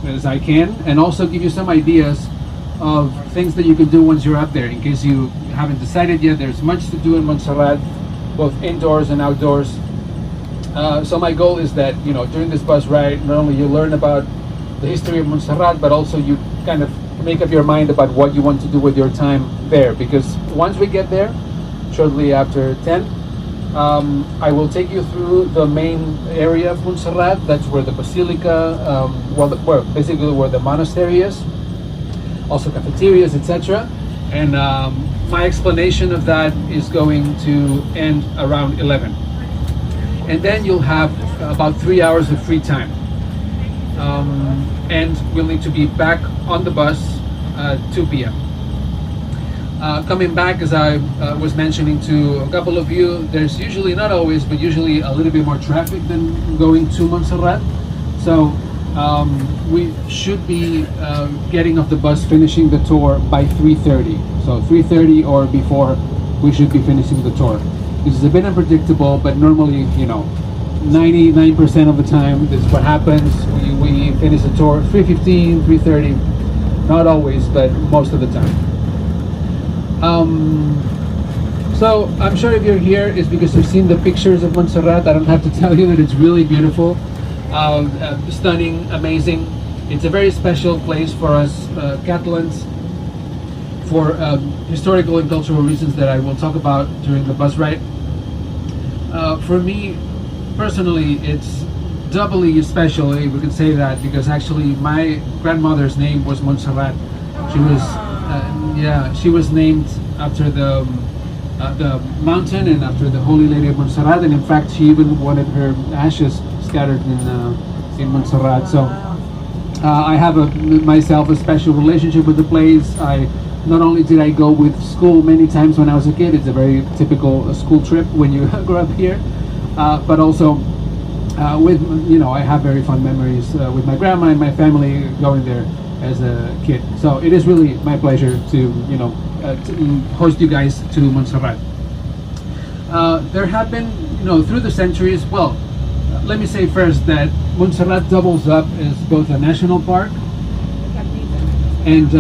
as I can, and also give you some ideas of things that you can do once you're up there. In case you haven't decided yet, there's much to do in Montserrat, both indoors and outdoors. So my goal is that, you know, during this bus ride, not only you learn about the history of Montserrat, but also you kind of make up your mind about what you want to do with your time there. Because once we get there, shortly after 10, I will take you through the main area of Montserrat. That's where the basilica, basically where the monastery is, also cafeterias, etc. And my explanation of that is going to end around 11. And then you'll have about 3 hours of free time. And we'll need to be back on the bus at 2 p.m. Coming back, as I was mentioning to a couple of you, there's usually, not always, but usually a little bit more traffic than going to Montserrat. So we should be getting off the bus, finishing the tour by 3:30. So 3:30 or before, we should be finishing the tour. This is a bit unpredictable, but normally, you know, 99% of the time, this is what happens. We finish the tour 3:15, 3:30. Not always, but most of the time. So I'm sure if you're here, it's because you've seen the pictures of Montserrat. I don't have to tell you that it's really beautiful, stunning, amazing. It's a very special place for us Catalans for historical and cultural reasons that I will talk about during the bus ride. For me, personally, it's doubly special, if we could say that, because actually my grandmother's name was Montserrat. She was named after the mountain and after the Holy Lady of Montserrat, and in fact she even wanted her ashes scattered in Montserrat. So I have myself a special relationship with the place. Not only did I go with school many times when I was a kid, it's a very typical school trip when you grow up here, but also I have very fond memories with my grandma and my family going there as a kid. So it is really my pleasure to host you guys to Montserrat. There have been, through the centuries, well, let me say first that Montserrat doubles up as both a national park and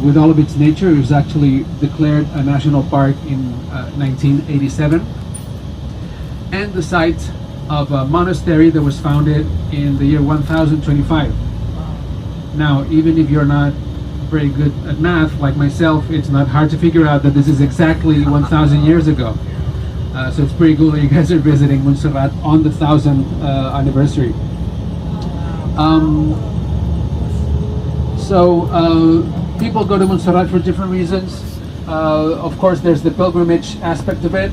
with all of its nature. It was actually declared a national park in 1987, and the site of a monastery that was founded in the year 1025. Now, even if you're not very good at math like myself, it's not hard to figure out that this is exactly 1,000 years ago. So it's pretty cool that you guys are visiting Montserrat on the 1000th anniversary. People go to Montserrat for different reasons. Of course, there's the pilgrimage aspect of it.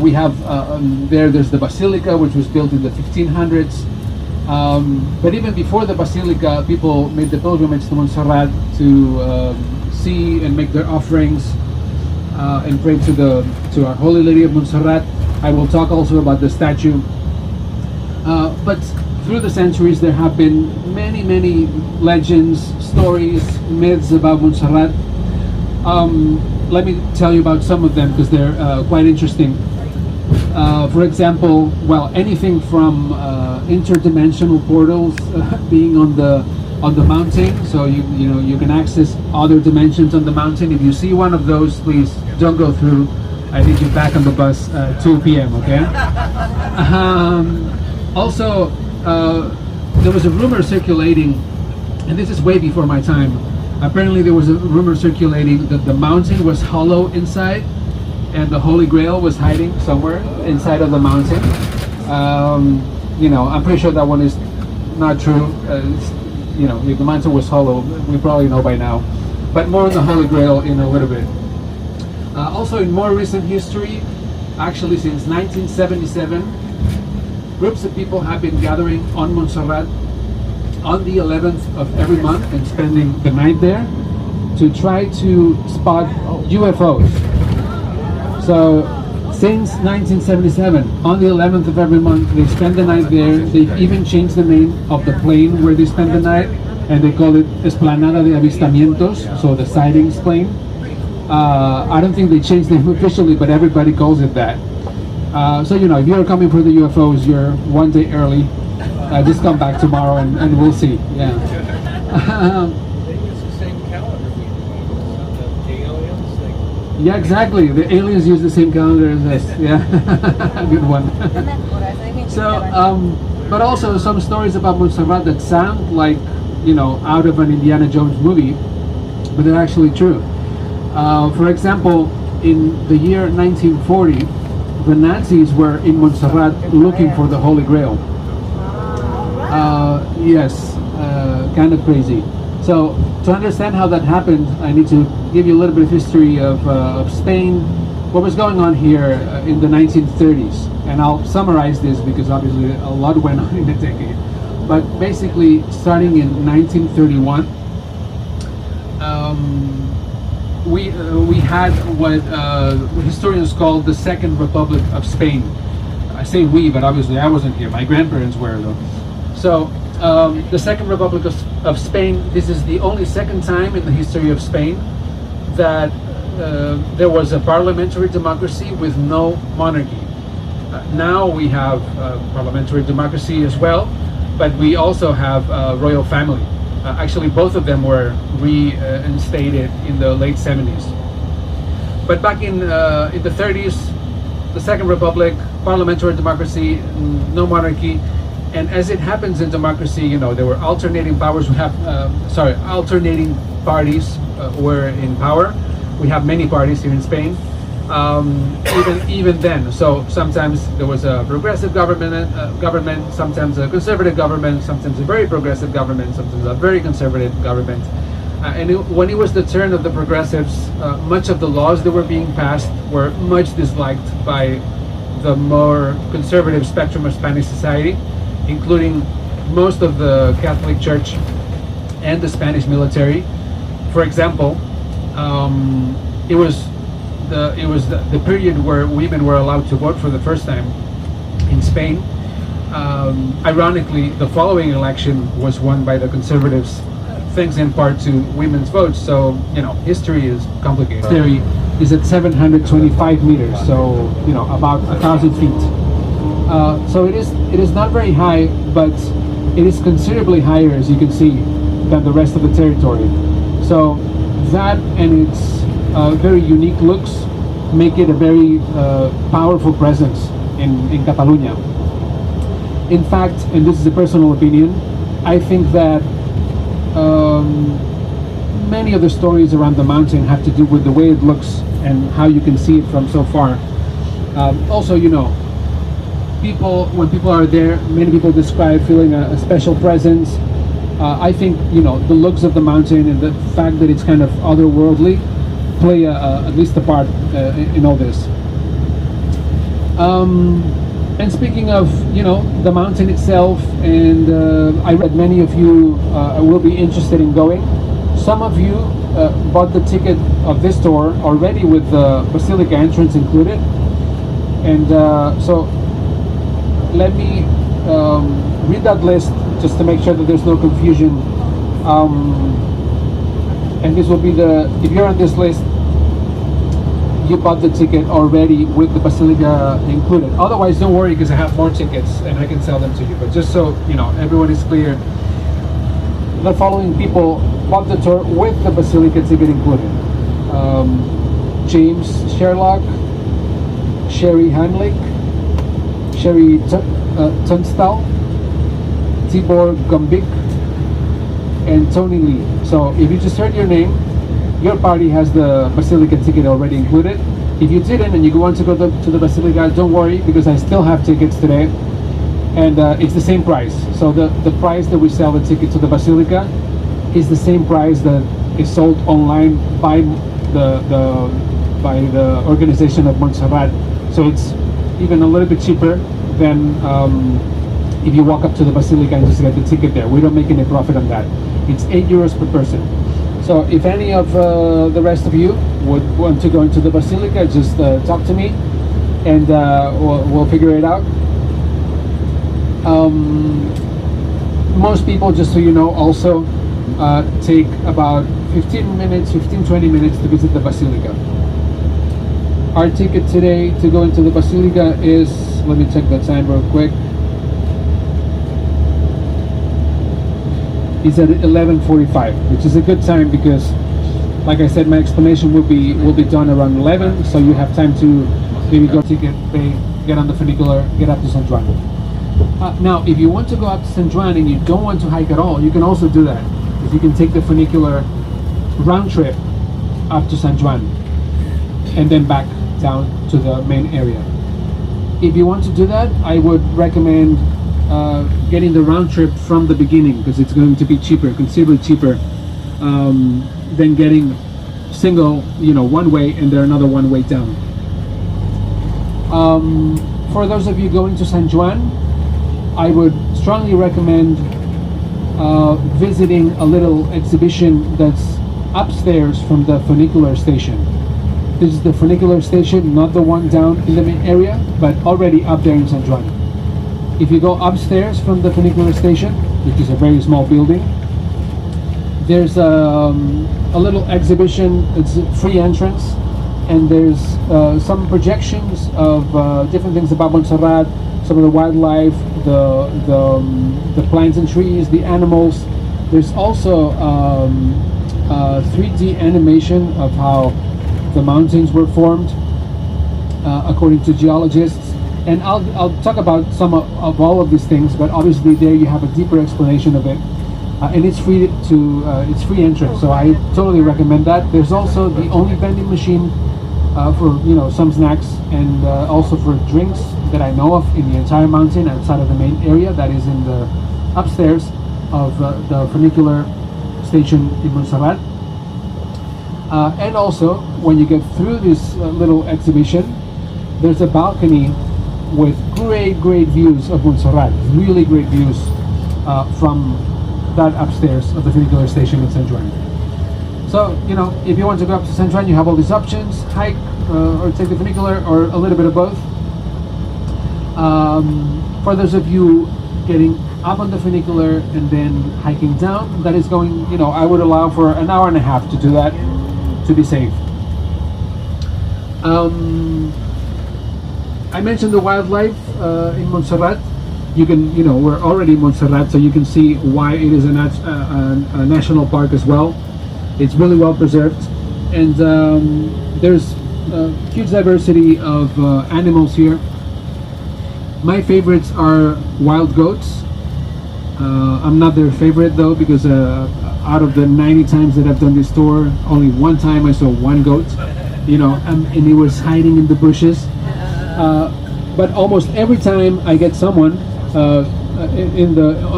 We have there's the basilica, which was built in the 1500s. But even before the basilica, people made the pilgrimage to Montserrat to see and make their offerings and pray to our Holy Lady of Montserrat. I will talk also about the statue. But through the centuries, there have been many, many legends, stories, myths about Montserrat. Let me tell you about some of them because they're quite interesting. For example, anything from interdimensional portals being on the mountain, so you can access other dimensions on the mountain. If you see one of those, please don't go through. I need you back on the bus 2 p.m. Okay. Also, there was a rumor circulating, and this is way before my time. Apparently, there was a rumor circulating that the mountain was hollow inside, and the Holy Grail was hiding somewhere inside of the mountain. I'm pretty sure that one is not true. If the mountain was hollow, we probably know by now. But more on the Holy Grail in a little bit. Also, in more recent history, actually since 1977, groups of people have been gathering on Montserrat on the 11th of every month and spending the night there to try to spot UFOs. So since 1977, on the 11th of every month, they spend the night there. They've even changed the name of the plane where they spend the night, and they call it Esplanada de Avistamientos, so the sightings plane. I don't think they changed the name officially, but everybody calls it that. If you're coming for the UFOs, you're one day early. Just come back tomorrow and we'll see. Yeah. They use the same calendar we do. The aliens, they Yeah, exactly. The aliens use the same calendar as us. Yeah, good one. So, but also some stories about Montserrat that sound like, out of an Indiana Jones movie, but they're actually true. For example, in the year 1940, the Nazis were in Montserrat looking for the Holy Grail. Yes, kind of crazy. So to understand how that happened, I need to give you a little bit of history of Spain, what was going on here in the 1930s. And I'll summarize this because obviously a lot went on in the decade. But basically, starting in 1931, we had what historians call the Second Republic of Spain. I say we, but obviously I wasn't here. My grandparents were, though. So the Second Republic of Spain, this is the only second time in the history of Spain that there was a parliamentary democracy with no monarchy. Now we have parliamentary democracy as well, but we also have royal family. Actually, both of them were reinstated in the late 70s. But back in the 30s, the Second Republic, parliamentary democracy, no monarchy. And as it happens in democracy, there were alternating powers. We have, alternating parties were in power. We have many parties here in Spain. Even then, so sometimes there was a progressive government, sometimes a conservative government, sometimes a very progressive government, sometimes a very conservative government. When it was the turn of the progressives, much of the laws that were being passed were much disliked by the more conservative spectrum of Spanish society, including most of the Catholic Church and the Spanish military. For example, it was the period where women were allowed to vote for the first time in Spain. Ironically, the following election was won by the conservatives, thanks in part to women's votes. So history is complicated. Theory is at 725 meters, so about 1,000 feet. So it is not very high, but it is considerably higher, as you can see, than the rest of the territory. So that and its very unique looks make it a very powerful presence in Catalonia. In fact, and this is a personal opinion, I think that many of the stories around the mountain have to do with the way it looks and how you can see it from so far. Also, when people are there, many people describe feeling a special presence. I think the looks of the mountain and the fact that it's kind of otherworldly play at least a part in all this. And speaking of the mountain itself, and I read many of you will be interested in going. Some of you bought the ticket of this tour already with the Basilica entrance included, and so let me read that list just to make sure that there's no confusion. And this will be if you're on this list, you bought the ticket already with the Basilica included. Otherwise, don't worry, because I have more tickets and I can sell them to you. But just so everyone is clear, the following people bought the tour with the Basilica ticket included: James Sherlock, Sherry Hanlick, Sherry Tunstall, Tibor Gumbik, and Tony Lee. So if you just heard your name, your party has the Basilica ticket already included. If you didn't and you want to go to the Basilica, don't worry, because I still have tickets today, and it's the same price. So the price that we sell the ticket to the Basilica is the same price that is sold online by the organization of Montserrat. So it's even a little bit cheaper than if you walk up to the Basilica and just get the ticket there. We don't make any profit on that. It's €8 per person. So if any of the rest of you would want to go into the Basilica, just talk to me, and we'll figure it out. Most people, just so you know, also take about 15-20 minutes to visit the Basilica. Our ticket today to go into the Basilica is, let me check the time real quick. is at 11:45, which is a good time because, like I said, my explanation will be done around 11, so you have time to maybe go ticket, pay, get on the funicular, get up to San Juan. Now, if you want to go up to San Juan and you don't want to hike at all, you can also do that. If you can take the funicular round trip up to San Juan and then back down to the main area. If you want to do that, I would recommend getting the round trip from the beginning because it's going to be cheaper, considerably cheaper than getting single, one way and then another one way down. For those of you going to San Juan, I would strongly recommend visiting a little exhibition that's upstairs from the funicular station. This is the funicular station, not the one down in the main area, but already up there in San Juan. If you go upstairs from the funicular station, which is a very small building, there's a little exhibition. It's a free entrance, and there's some projections of different things about Montserrat, some of the wildlife, the plants and trees, the animals. There's also 3D animation of how the mountains were formed according to geologists. And I'll talk about some of all of these things, but obviously there you have a deeper explanation of it, and it's free it's free entrance, so I totally recommend that. There's also the only vending machine for some snacks and also for drinks that I know of in the entire mountain outside of the main area, that is in the upstairs of the funicular station in Montserrat. And also when you get through this little exhibition, there's a balcony with great views of Montserrat, really great views from that upstairs of the funicular station in San Juan. So, if you want to go up to San Juan, you have all these options: hike or take the funicular, or a little bit of both. For those of you getting up on the funicular and then hiking down, that is going, I would allow for an hour and a half to do that, to be safe. I mentioned the wildlife in Montserrat. You can, we're already in Montserrat, so you can see why it is a national park as well. It's really well preserved, and there's a huge diversity of animals here. My favorites are wild goats. I'm not their favorite though, because out of the 90 times that I've done this tour, only one time I saw one goat, and it was hiding in the bushes. But almost every time I get someone on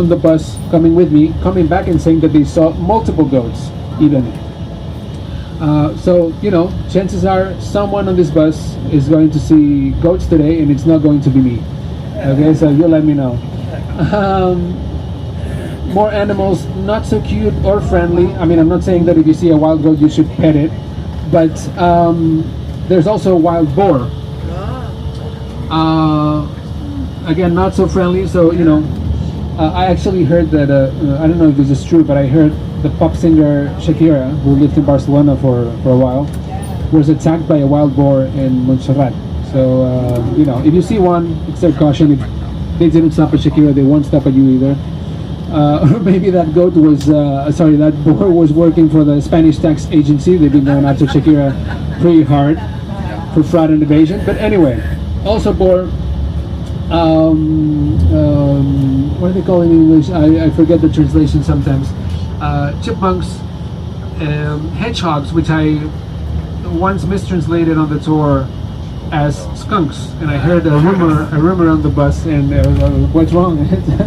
the bus coming with me, coming back and saying that they saw multiple goats even. So chances are someone on this bus is going to see goats today, and it's not going to be me. Okay, so you let me know. More animals, not so cute or friendly. I mean, I'm not saying that if you see a wild goat you should pet it, but there's also a wild boar. Again, not so friendly. So I actually heard that I don't know if this is true, but I heard the pop singer Shakira, who lived in Barcelona for a while, was attacked by a wild boar in Montserrat. So if you see one, exert caution. If they didn't stop at Shakira, they won't stop at you either. Or maybe that goat was that boar was working for the Spanish tax agency. They've been going after Shakira pretty hard for fraud and evasion. But anyway, also boar. What do they call it in English? I forget the translation sometimes. Chipmunks, hedgehogs, which I once mistranslated on the tour as skunks, and I heard a rumor on the bus, and what's wrong?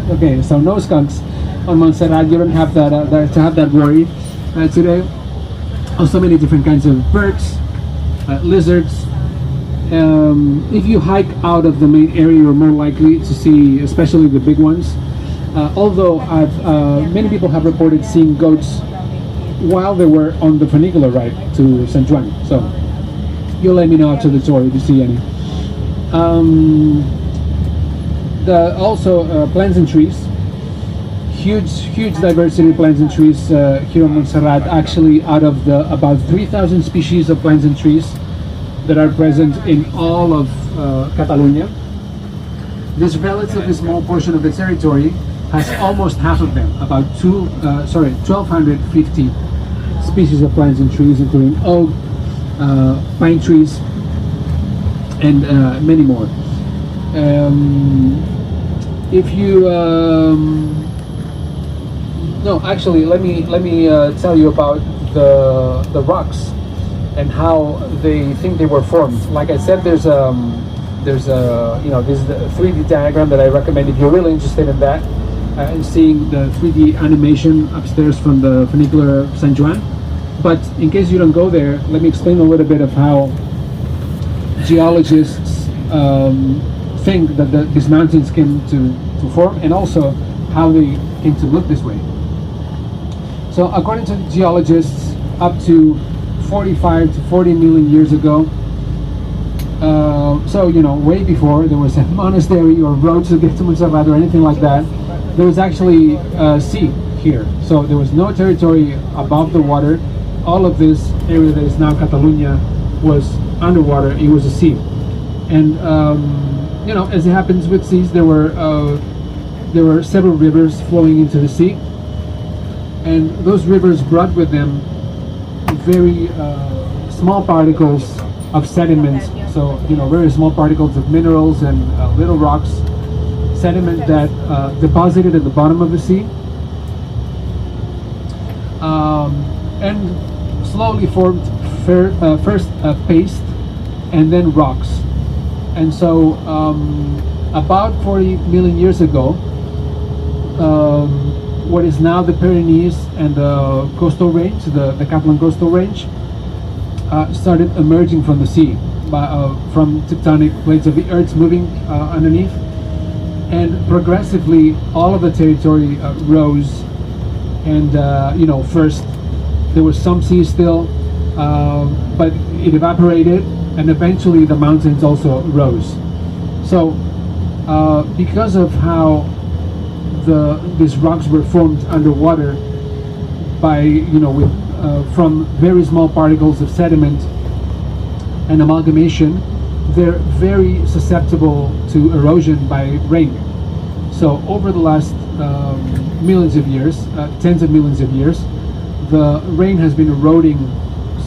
Okay, so no skunks on Montserrat. You don't have that to have that worry today. Also, many different kinds of birds, lizards. If you hike out of the main area, you're more likely to see, especially the big ones. Although many people have reported seeing goats while they were on the funicular ride to San Juan. So you'll let me know after the tour if you see any. Also plants and trees. Huge diversity of plants and trees here in Montserrat. Actually, out of the about 3,000 species of plants and trees that are present in all of Catalonia, this relatively small portion of the territory has almost half of them, about 1,250 species of plants and trees, including oak, pine trees, and many more. If you no, actually, let me tell you about the rocks and how they think they were formed. Like I said, there's a this is the 3D diagram that I recommend if you're really interested in that and seeing the 3D animation upstairs from the funicular San Juan. But in case you don't go there, let me explain a little bit of how geologists think that these mountains came to form, and also how they came to look this way. So according to geologists, up to 45 to 40 million years ago, so way before there was a monastery or roads to get to Montserrat or anything like that, there was actually a sea here. So there was no territory above the water. All of this area that is now Catalonia was underwater. It was a sea, and as it happens with seas, there were several rivers flowing into the sea, and those rivers brought with them very small particles of sediments. So very small particles of minerals and little rocks, sediment that deposited at the bottom of the sea, and slowly formed first paste and then rocks. And so about 40 million years ago, what is now the Pyrenees and the coastal range, the Catalan coastal range, started emerging from the sea, from tectonic plates of the earth moving underneath, and progressively all of the territory rose. And first there was some sea still, but it evaporated, and eventually the mountains also rose. So because of how these rocks were formed underwater by from very small particles of sediment and amalgamation, they're very susceptible to erosion by rain. So over the last millions of years, tens of millions of years, the rain has been eroding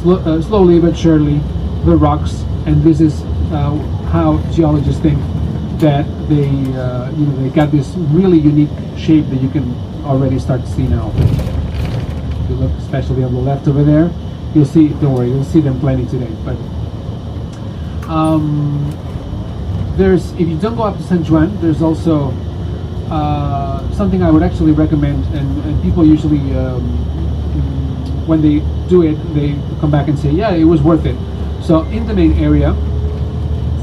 slowly but surely the rocks, and this is how geologists think that they got this really unique shape that you can already start to see now. If you look especially on the left over there, you'll see, don't worry, you'll see them plenty today. But if you don't go up to San Juan, there's also something I would actually recommend, and people usually when they do it, they come back and say, yeah, it was worth it. So in the main area,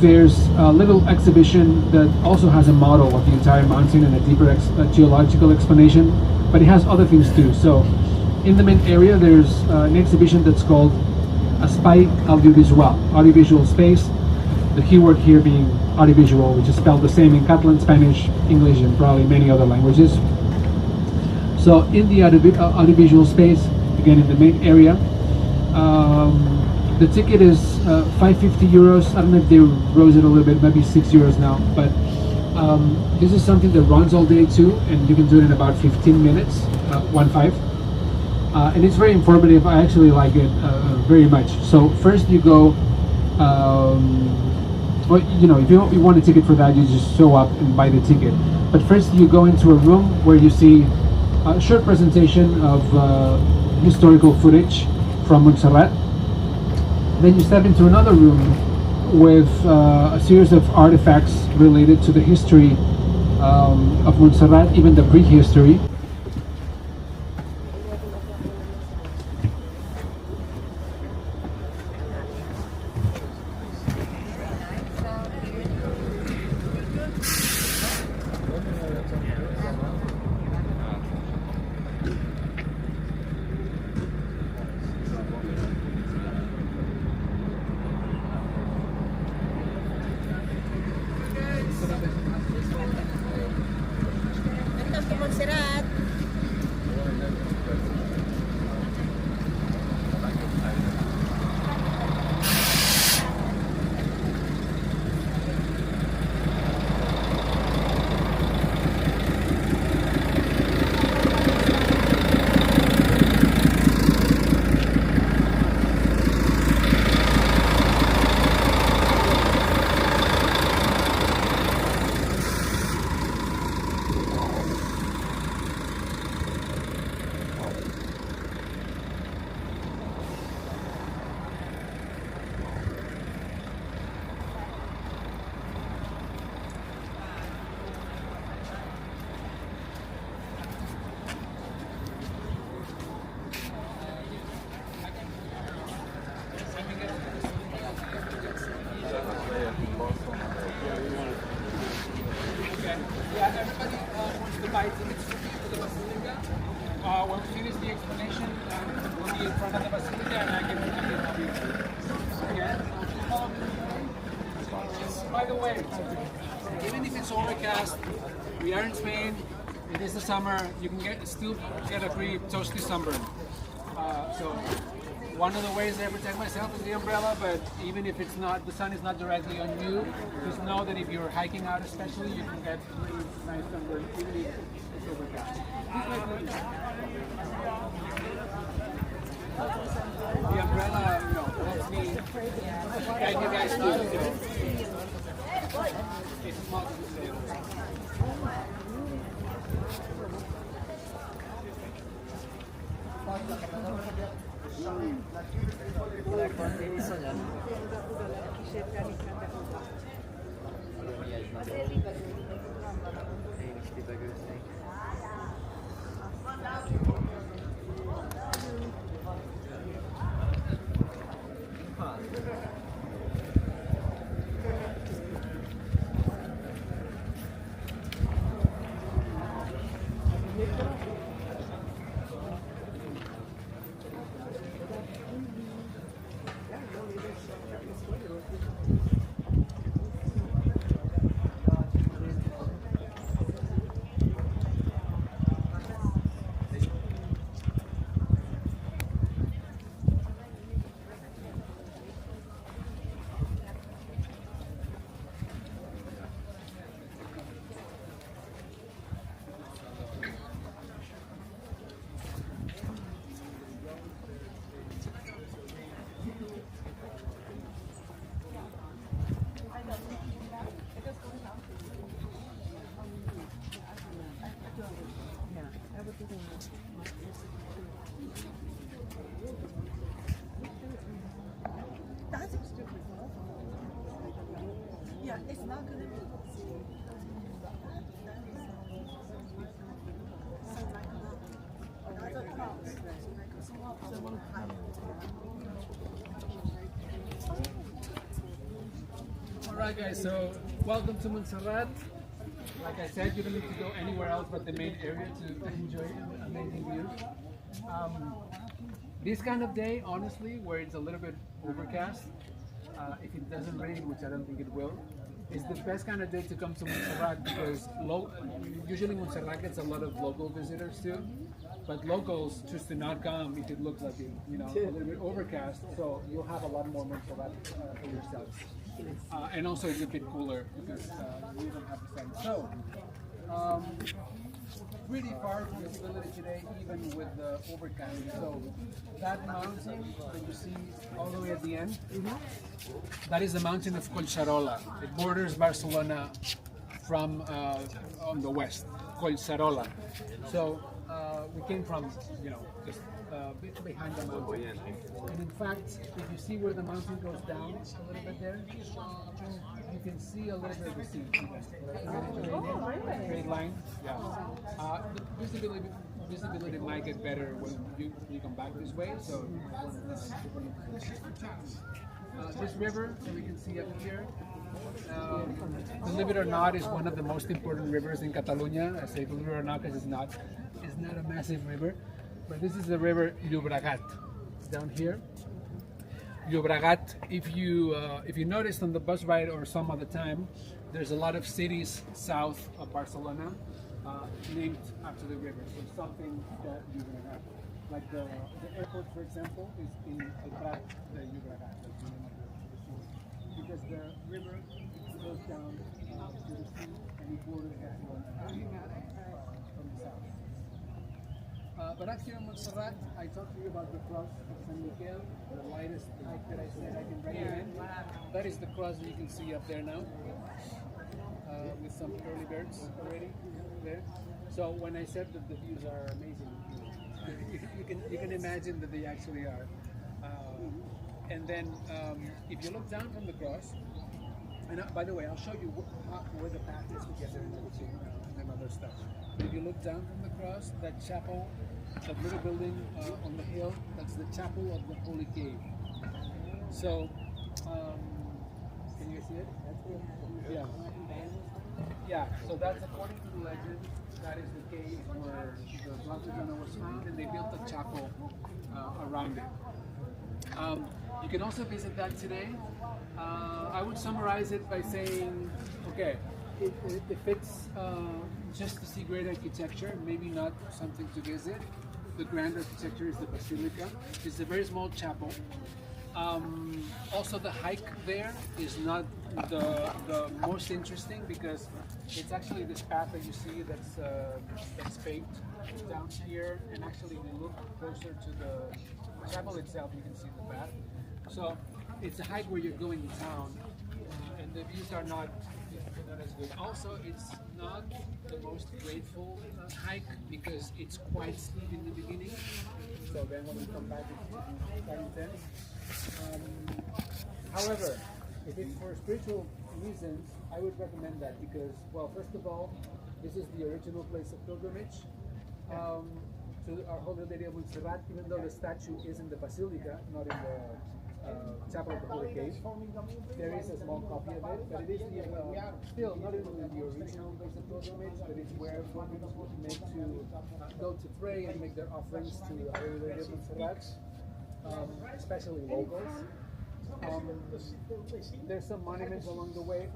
there's a little exhibition that also has a model of the entire mountain and a deeper geological explanation, but it has other things too. So in the main area, there's an exhibition that's called Espai audiovisual space, the keyword here being audiovisual, which is spelled the same in Catalan, Spanish, English, and probably many other languages. So in the audiovisual space, again in the main area, the ticket is 550 euros. I don't know if they rose it a little bit, maybe 6 euros now, but this is something that runs all day too, and you can do it in about 15 minutes, 1-5. And it's very informative. I actually like it very much. So first you go, well, if you want a ticket for that, you just show up and buy the ticket. But first you go into a room where you see a short presentation of historical footage from Montserrat. Then you step into another room with a series of artifacts related to the history of Montserrat, even the prehistory. Welcome to Montserrat. when we finish the explanation, we'll be in front of the basilica and I can help you. Okay? By the way, even if it's overcast, we are in Spain. It is the summer. You can still get a pretty toasty sunburn. So one of the ways I protect myself is the umbrella. But even if it's not, the sun is not directly on you. Just know that if you're hiking out, especially, you can get really nice sunburn even if it's overcast. The umbrella, helps me guide you guys through it. It's small. Yeah, it's not gonna be. Alright guys, so welcome to Montserrat. Like I said, you don't need to go anywhere else but the main area to enjoy amazing views. This kind of day, honestly, where it's a little bit overcast, if it doesn't rain, which I don't think it will, is the best kind of day to come to Montserrat because usually Montserrat gets a lot of local visitors too, but locals choose to not come if it looks like it, a little bit overcast. So you'll have a lot more Montserrat for yourselves, and also it's a bit cooler because we don't have the sun. So. Pretty far from visibility today, even with the overcast. So that mountain that you see all the way at the end, that is the mountain of Collserola. It borders Barcelona from on the west, Collserola. So we came from, just behind the mountain. And in fact, if you see where the mountain goes down a little bit there, you can see a little bit of the sea. Straight line. Yeah. The visibility might get better when you come back this way. So this river that we can see up here, believe it or not, is one of the most important rivers in Catalonia. I say believe it or not because it's not a massive river, but this is the river Llobregat down here. Llobregat, if you noticed on the bus ride or some other time, there's a lot of cities south of Barcelona named after the river. So something that Llobregat, like the airport, for example, is in El Prat de Llobregat, that's the name of the city, because the river goes down to the sea and it borders Barcelona from the south. But up here in Montserrat, I talked to you about the cross of San Miguel, the lightest hike that I said I can recommend. That is the cross that you can see up there now, with some early birds already there. So when I said that the views are amazing, you can imagine that they actually are. And then if you look down from the cross, and by the way, I'll show you where the path is to get there and everything and other stuff. If you look down from the cross, that chapel, that little building on the hill, that's the chapel of the Holy Cave. So, can you see it? Yeah. Yeah, so that's according to the legend, that is the cave where the Barcelona was found, and they built a chapel around it. You can also visit that today. I would summarize it by saying, okay, if it's just to see great architecture, maybe not something to visit. The grand architecture is the basilica. It's a very small chapel. Also, the hike there is not the most interesting because it's actually this path that you see that's paved down here, and actually, if you look closer to the chapel itself, you can see the path. So it's a hike where you're going in town, and the views are not as good. Also, it's not the most grateful hike because it's quite steep in the beginning. So then when we come back, it's quite intense. However, if it's for spiritual reasons, I would recommend that because, well, first of all, this is the original place of pilgrimage to our Holy Lady of Montserrat, even though the statue is in the basilica, not in the Chapel of the Holy Cave. There is a small copy of it, but it is still not even the original place of pilgrimage, but it's where pilgrims would make to go to pray and make their offerings to the Holy Lady of Montserrat, especially locals. There's some monuments along the way,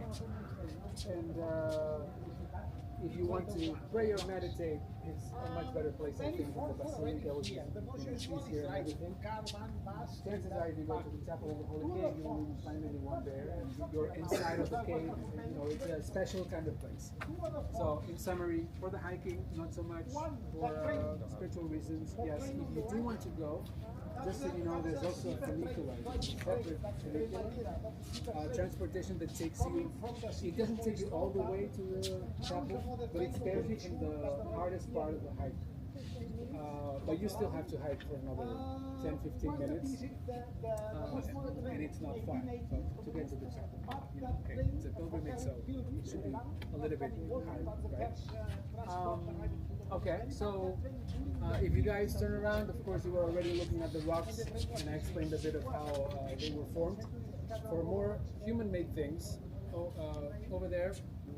and if you want to pray or meditate, it's a much better place, I think, than the Basilica, which is easier and everything. Chances are, if you go to the Chapel of the Holy Cave, you won't even find anyone there, and you're inside of the cave, and, it's a special kind of place. So, in summary, for the hiking, not so much. For spiritual reasons, yes. If you do want to go, just so you know, there's also a funicular, separate funicular, transportation that takes you, it doesn't take you all the way to the chapel, but it spares you from the hardest part of the hike. But you still have to hike for another 10-15 minutes, and it's not far to get to the chapel. Okay, it's a pilgrimage, so it should be a little bit hard, right? Okay, so if you guys turn around, of course you were already looking at the rocks, and I explained a bit of how they were formed. For more human-made things, over there,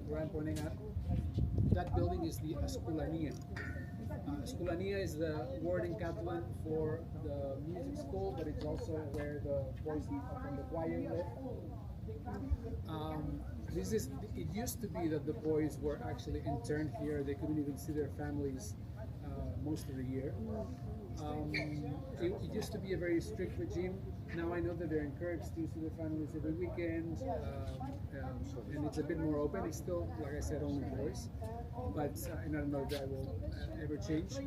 where I'm pointing at, that building is the Escolania. Escolania is the word in Catalan for the music school, but it's also where the boys from the choir live. It used to be that the boys were actually interned here. They couldn't even see their families most of the year. It used to be a very strict regime. Now I know that they're encouraged to see their families every weekend, and it's a bit more open. It's still, like I said, only boys, but and I don't know if that will ever change.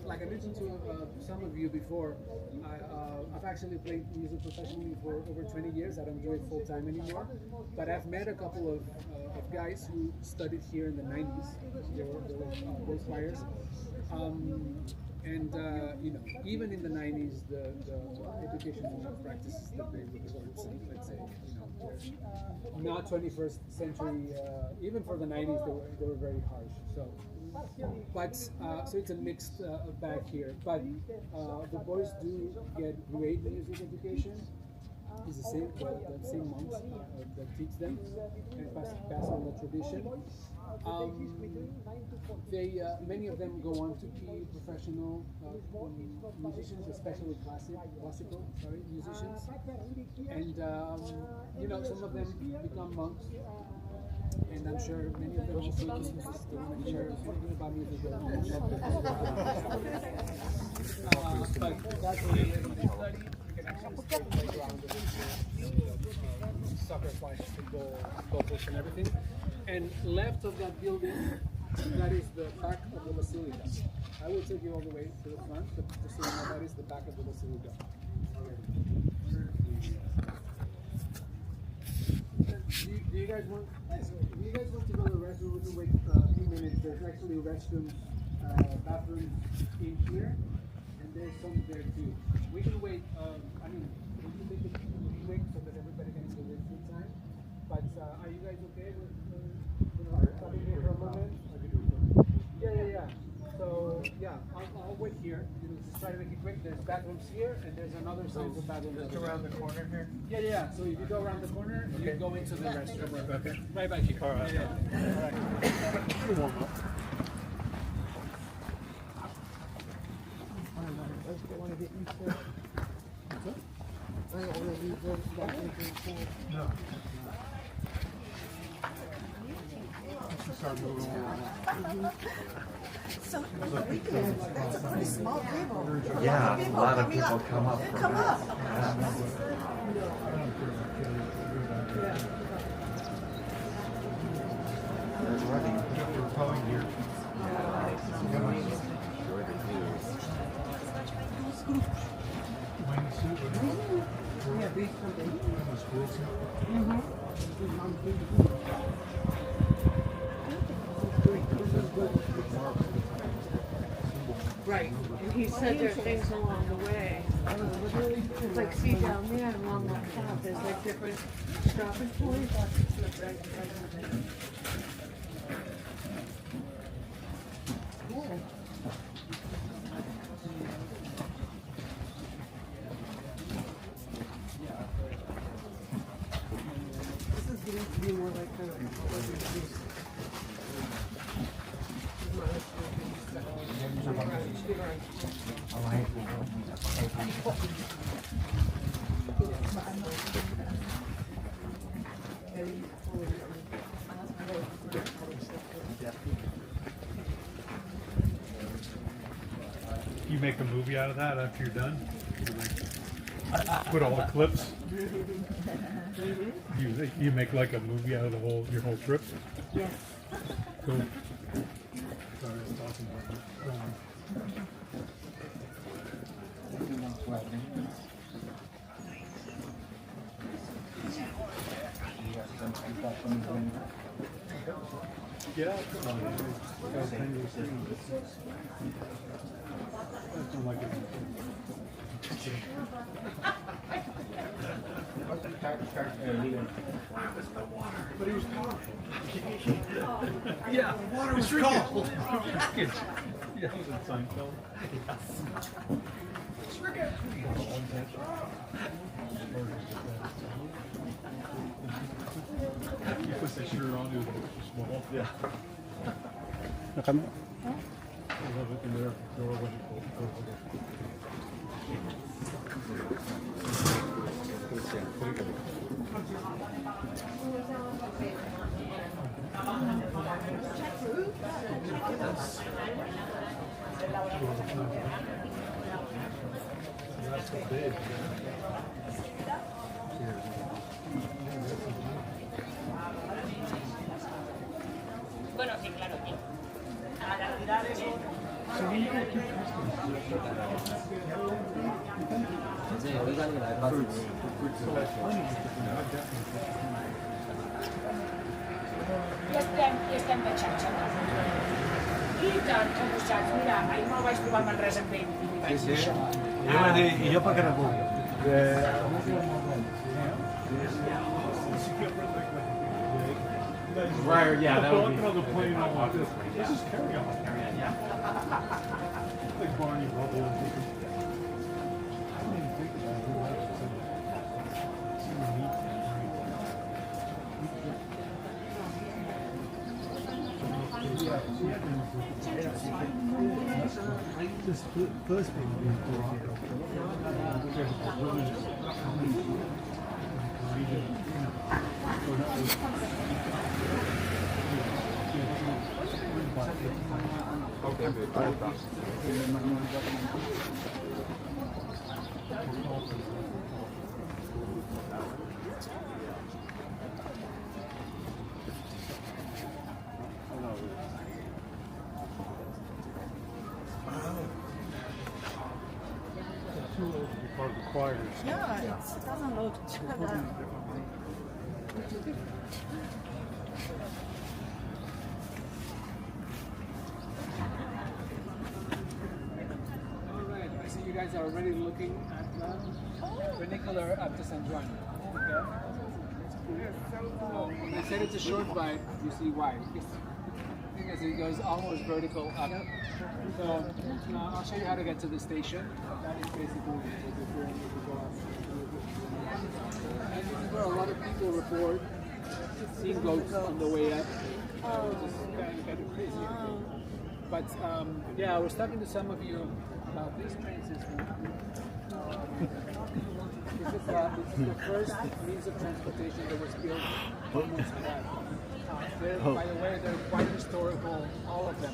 Like I mentioned to some of you before, I've actually played music professionally for over 20 years. I don't do it full time anymore, but I've met a couple of guys who studied here in the 90s. They were both choirs. And even in the 90s, the educational practices that they would towards, let's say, they're not 21st century. Even for the 90s, they were very harsh. So, but so it's a mixed bag here. But the boys do get great music education. It's the same monks that teach them and pass on the tradition. Many of them go on to be professional musicians, especially classical musicians, and some of them become monks. And I'm sure many of them also want to share something about music. But that's what they study. You can actually stay playground soccer, football, golf, and everything. And left of that building, that is the back of the basilica. I will take you all the way to the front, but just so you know, that is the back of the basilica. Do you guys want? Do you guys want to go to the restroom? We can wait a few minutes. There's actually restrooms, bathrooms in here, and there's some there too. We can wait. We can wait so that everybody can go in free time. But are you guys okay with coming here for a moment? Yeah. So I'll wait here. Just try to make it quick. There's bathrooms here, and there's another side of the bathroom. Just around the corner here? Yeah. So if you go around the corner, you go into the restroom. Okay. Right back here. All right. Yeah. All right. So, that's a pretty small table. Yeah, a lot of people come up from Come up. They're running. We're probably here. Enjoy the views. Wayne suit with the school suit. Right, and he said there are things along the way. Like see down there along that path, there's like different stopping points. This is getting to be more like the You make a movie out of that after you're done? You like, put all the clips? You make like a movie out of your whole trip? Yes. Cool. Sorry, I was talking about it. Yeah. But he was powerful. Yeah, water was cold. Yeah, was it Seinfeld? You put that shirt on, it was small. Yeah. I love it in there. Door when you pull it. That's the big. Bueno, sí, claro, sí. A la cantidad de... I estem baixant, I tant, com ho saps, mira, ahir me'l vaig trobar a Manresa amb ell i li vaig dir això. I jo per què no puc? Right, yeah, that would be. Another plane on like this. This is carry on. Yeah. Like Barney Rubble. I didn't even think about who else was in it. It's in the meat. This first thing we part of the choirs. Yeah, it doesn't look too bad. Alright, I see you guys are already looking at the funicular up to San Juan. Okay. They said it's a short bite, you see why. Because it goes almost vertical up. So I'll show you how to get to the station. That is basically the difference if you go up. And this is where a lot of people report seeing goats on the way up. Just kind of crazy. But yeah, I was talking to some of you about this train system. This is the first means of transportation that was built for Montserrat. By the way, they're quite historical, all of them.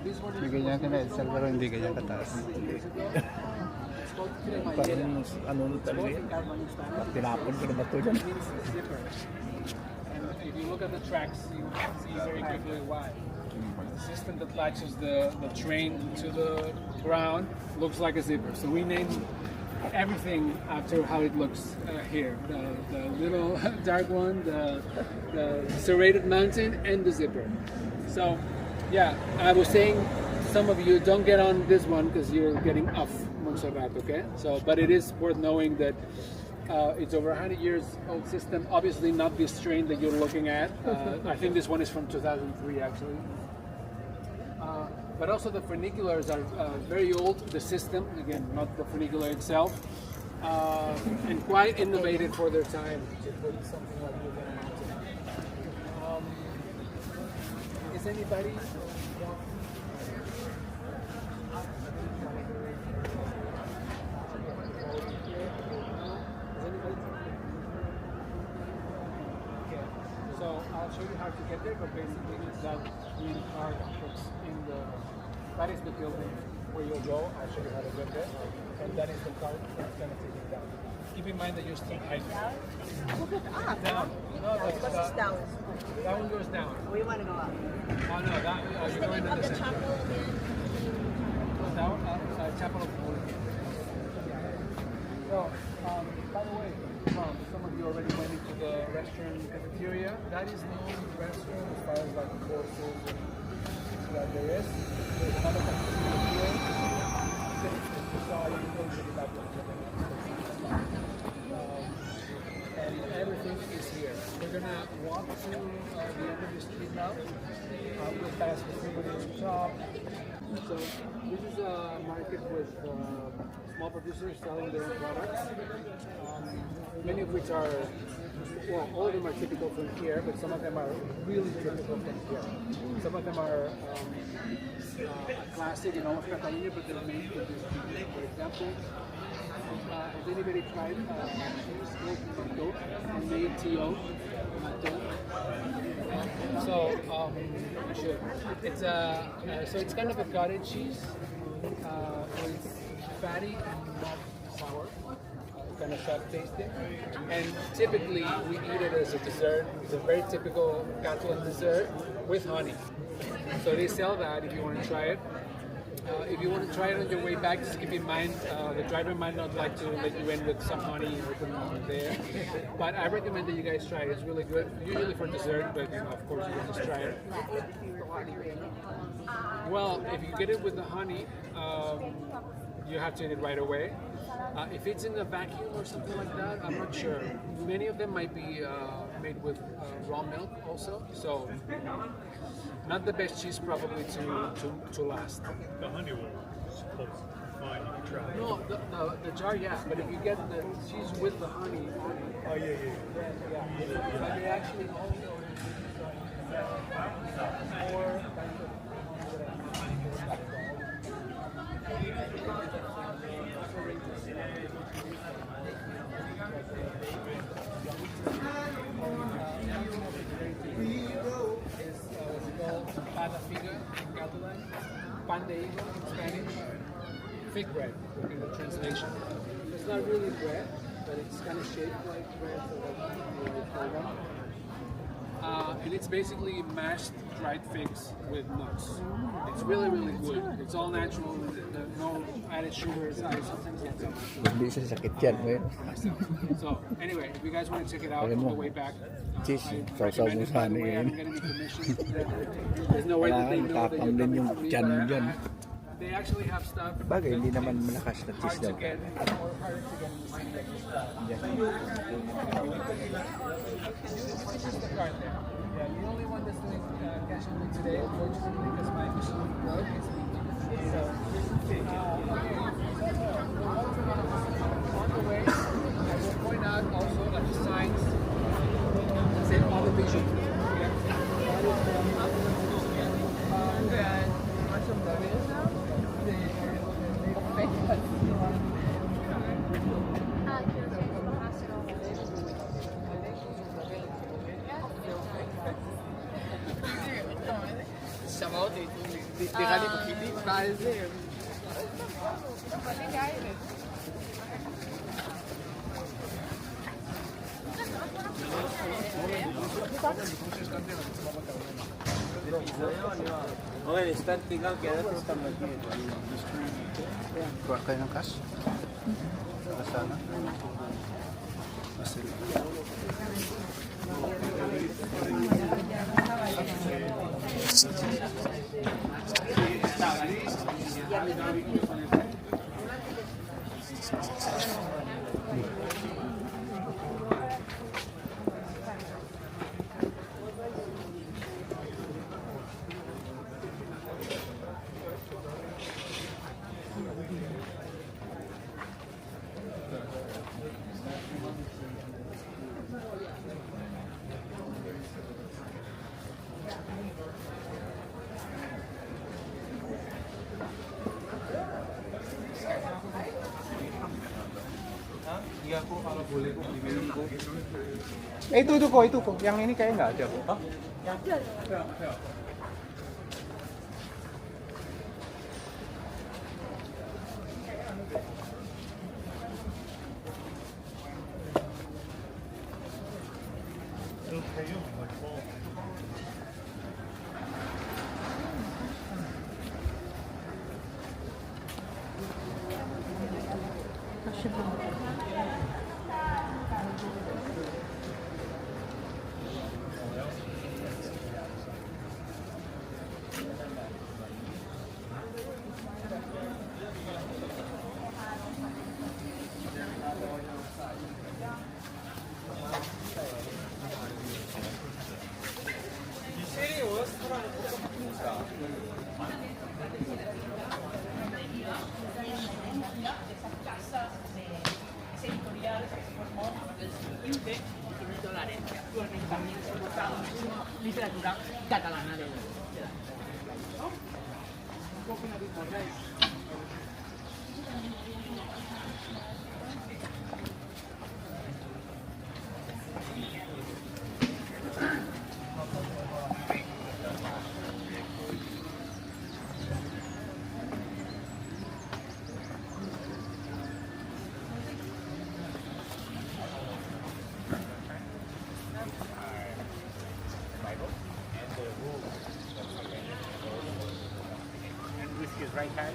This one is May ganyan ka na, Edsel, pero hindi ganyan kataas. It's called Cremallera. Parang ano It's both in Carbon Spanish. tinapon ko na ba ito dyan? It means zipper. And if you look at the tracks, you see very quickly why. The system that latches the train to the ground looks like a zipper. So we named everything after how it looks here. The little dark one, the serrated mountain, and the zipper. So yeah, I was saying some of you don't get on this one because you're getting off Montserrat, okay? So, but it is worth knowing that it's over 100 years old system. Obviously not this train that you're looking at. I think this one is from 2003 actually. But also the funiculars are very old, the system, again, not the funicular itself, and quite innovative for their time to put something like this on a mountain. Is anybody... So I'll show you how to get there, but basically that green card that's in the, that is the building where you'll go. I'll show you how to get there. And that is the card that's going to take you down. Keep in mind that you're still high. Look at up. Down. No, What's this down? that one goes down. We want to go up. Oh no, that, you're going to the center. That one, Chapel of the Holy Ghost. So, by the way, some of you already went into the restaurant cafeteria. That is the only restaurant as far as like courses that there is. There's another cafeteria here. So you can go to that one. And everything is here. We're gonna walk to the end of the street now. We'll pass the souvenir shop. So this is a market with small producers selling their own products. Many of which are, well, all of them are typical from here, but some of them are really typical from here. Some of them are classic in all of Catalonia, but they're made with this region. For example, has anybody tried cheese with goat and made T.O.? So you should. It's so it's kind of a cottage cheese. It's fatty and not sour. Kind of sharp tasting, and typically we eat it as a dessert. It's a very typical Catalan dessert with honey. So they sell that if you want to try it. If you want to try it on your way back, just keep in mind the driver might not like to let you in with some honey there. But I recommend that you guys try it. It's really good. Usually for dessert, but of course you can just try it. Well, if you get it with the honey, you have to eat it right away. If it's in a vacuum or something like that, I'm not sure. Many of them might be made with raw milk also, so not the best cheese probably to last. The honey will fine, you can try it. No, the jar, yeah, but if you get the cheese with the honey on it, Oh, yeah. then yeah. But they actually also more Pan de figa in Catalan, pan de higo in Spanish, fig bread in the translation. It's not really bread, but it's kind of shaped like bread, so like one. And it's basically mashed dried figs with nuts. It's really, really good. It's all natural, no added sugars, ice, things like that. Hindi sa sakit yan, man. So, anyway, if you guys want to check it out on the way back, Cheese, I sausaw recommend mo it. sa By the ano way, I yun. haven't got any permission. There's no way that they know that Tapang you're din coming yung from me, tiyan but dyan. they actually have stuff Bagay, hindi that naman is malakas na cheese hard to daw. get or harder to get in the city like this. Which is the card there? Yeah, the only one that's doing cash only today, unfortunately, because my machine broke. So, on the way, I will point out also that the signs say on the vision. And on Kali Bukiti, tayo there. Okay, start tinggal kaya terus tambah gitu. Kuha kayo ng cash? Para sana? Masili. Iya aku kalau boleh kok diminum kok. Itu ko. Yang ini kayak nggak ada, Bu. Literatura catalana de Right hand.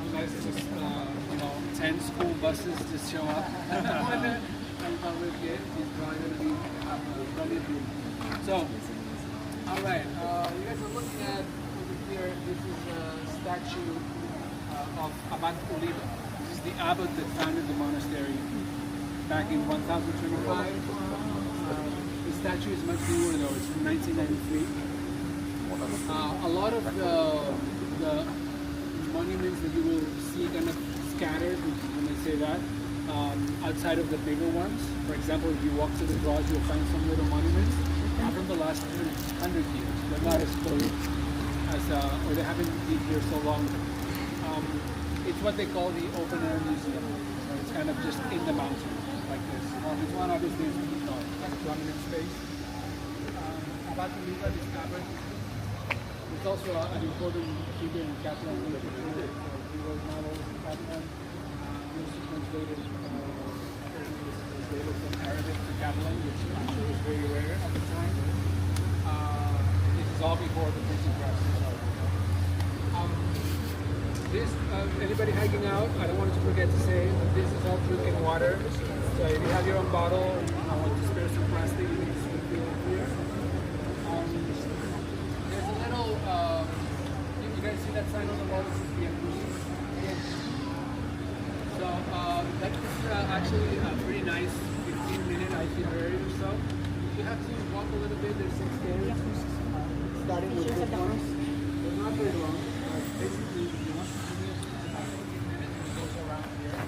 Unless just 10 school buses just show up and public it, it's probably going to be probably good. So, all right, you guys are looking at over here. This is a statue of Abad Oliva. This is the abbot that founded the monastery back in 1025. The statue is much newer though. It's from 1993. A lot of the monuments that you will see kind of scattered, when they say that, outside of the bigger ones. For example, if you walk to the cross, you'll find some little monuments from the last 100 years. They're not as close as, or they haven't been here so long. It's what they call the open air museum. So it's kind of just in the mountain, like this. This one obviously is prominent space. About to leave this cavern. It's also an important figure in Catalan literature. He wrote novels in Catalan. He also translated from Arabic to Catalan, which actually was very rare at the time. This is all before the printing press. This, anybody hiking out, I don't want to forget to say that this is all drinking water. So if you have your own bottle and you want to spare some plastic, you can just refill it here. There's a little, you guys see that sign on the wall? This is the So that is actually a pretty nice 15-minute itinerary or so. You have to walk a little bit. There's 6 stairs, starting with this one. It's not very long. Basically, you want to do it, it goes around here.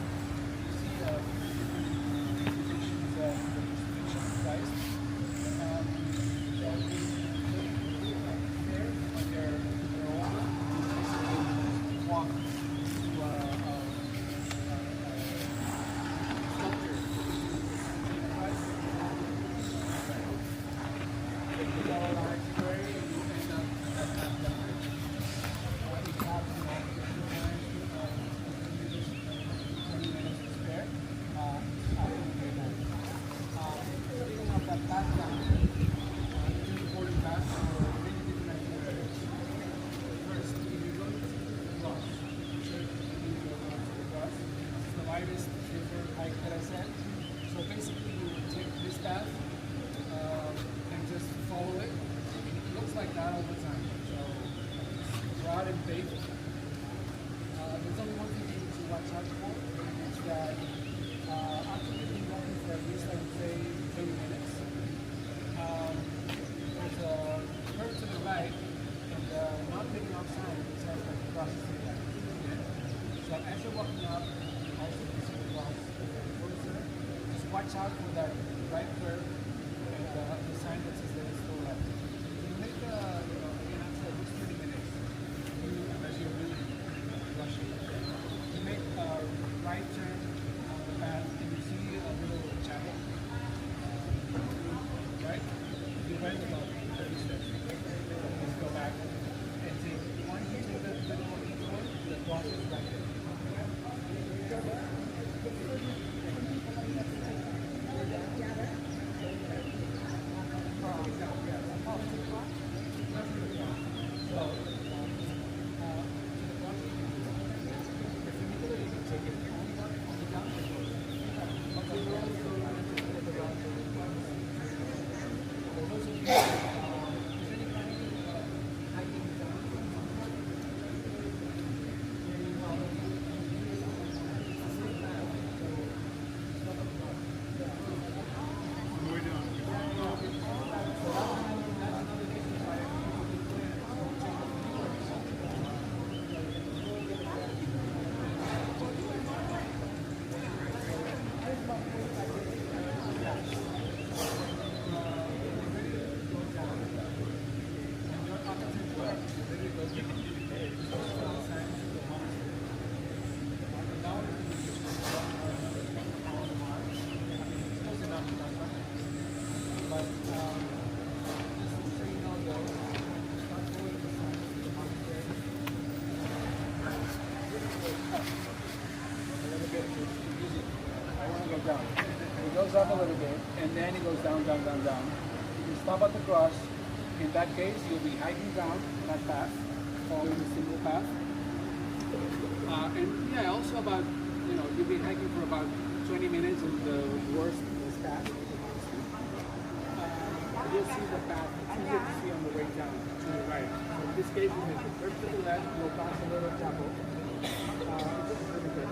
like that all the time. So rod and bait. There's only one thing you need to watch out for, and it's that after you've been walking for at least, I would say, 20 minutes, there's a curve to the right, and not taking off sign that says like crosses to the right. So as you're walking up, you also can see the cross closer. Just watch out for that right curve and the sign that says that it's still left. So you make again after at least 20 minutes, as you're really rushing, you make a right turn on the path and you see a little chapel. Right? You went about 30 steps. Just go back and take once you take the little detour, the cross is right there. Down. It goes up a little bit, and then it goes down, down, down, down. You can stop at the cross. In that case, you'll be hiking down that path, following the single path. And yeah, also about, you'll be hiking for about 20 minutes in the worst path. You'll see the path. It's easier to see on the way down to the right. So in this case, you make the curve to the left, you'll pass a little chapel. It's just really good.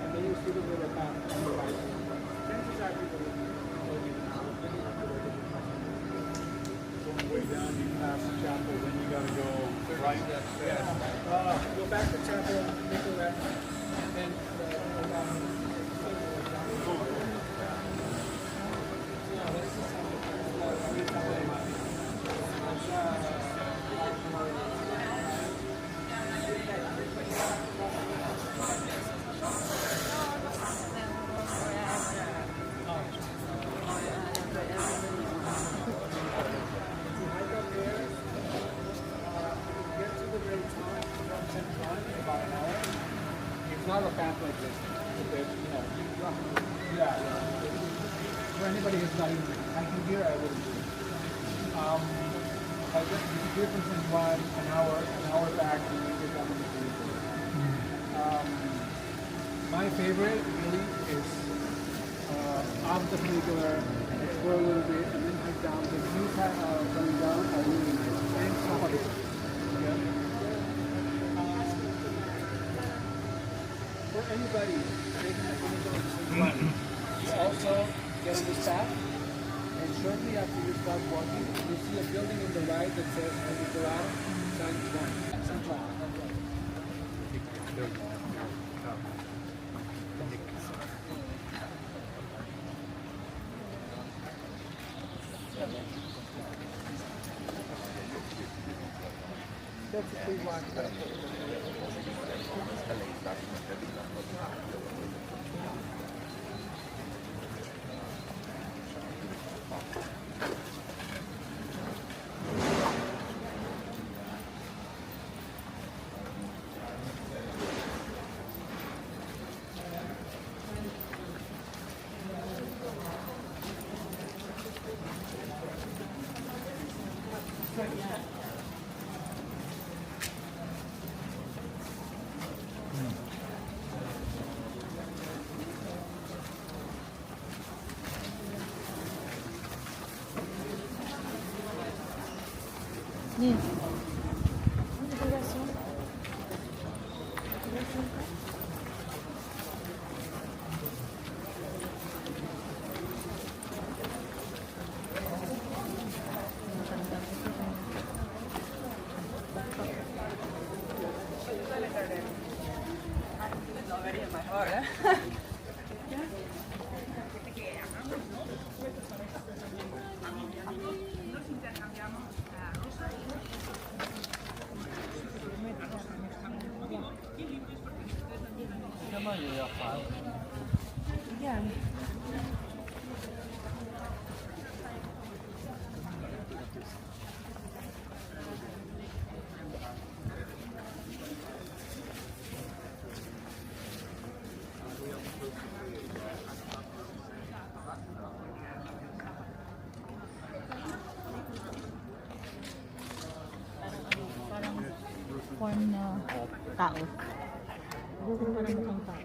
And then you see the little path on the right. Chances are people will be Going way down, you pass the chapel, then you gotta go right. go back to chapel, make a left, and then not a path like this. Yeah. For anybody who's not even hiking here, I wouldn't do it. I guess the difference in an hour back, and you get down to the my favorite really is off the funicular, explore a little bit, and then hike down. The views coming down are really nice. And some of it. Okay? For anybody taking the funicular, you also get on this path, and shortly after you start walking, you see a building on the right that says Montserrat, San Juan. That's a free walk. Igen. Form na tao. Parang mukhang tao.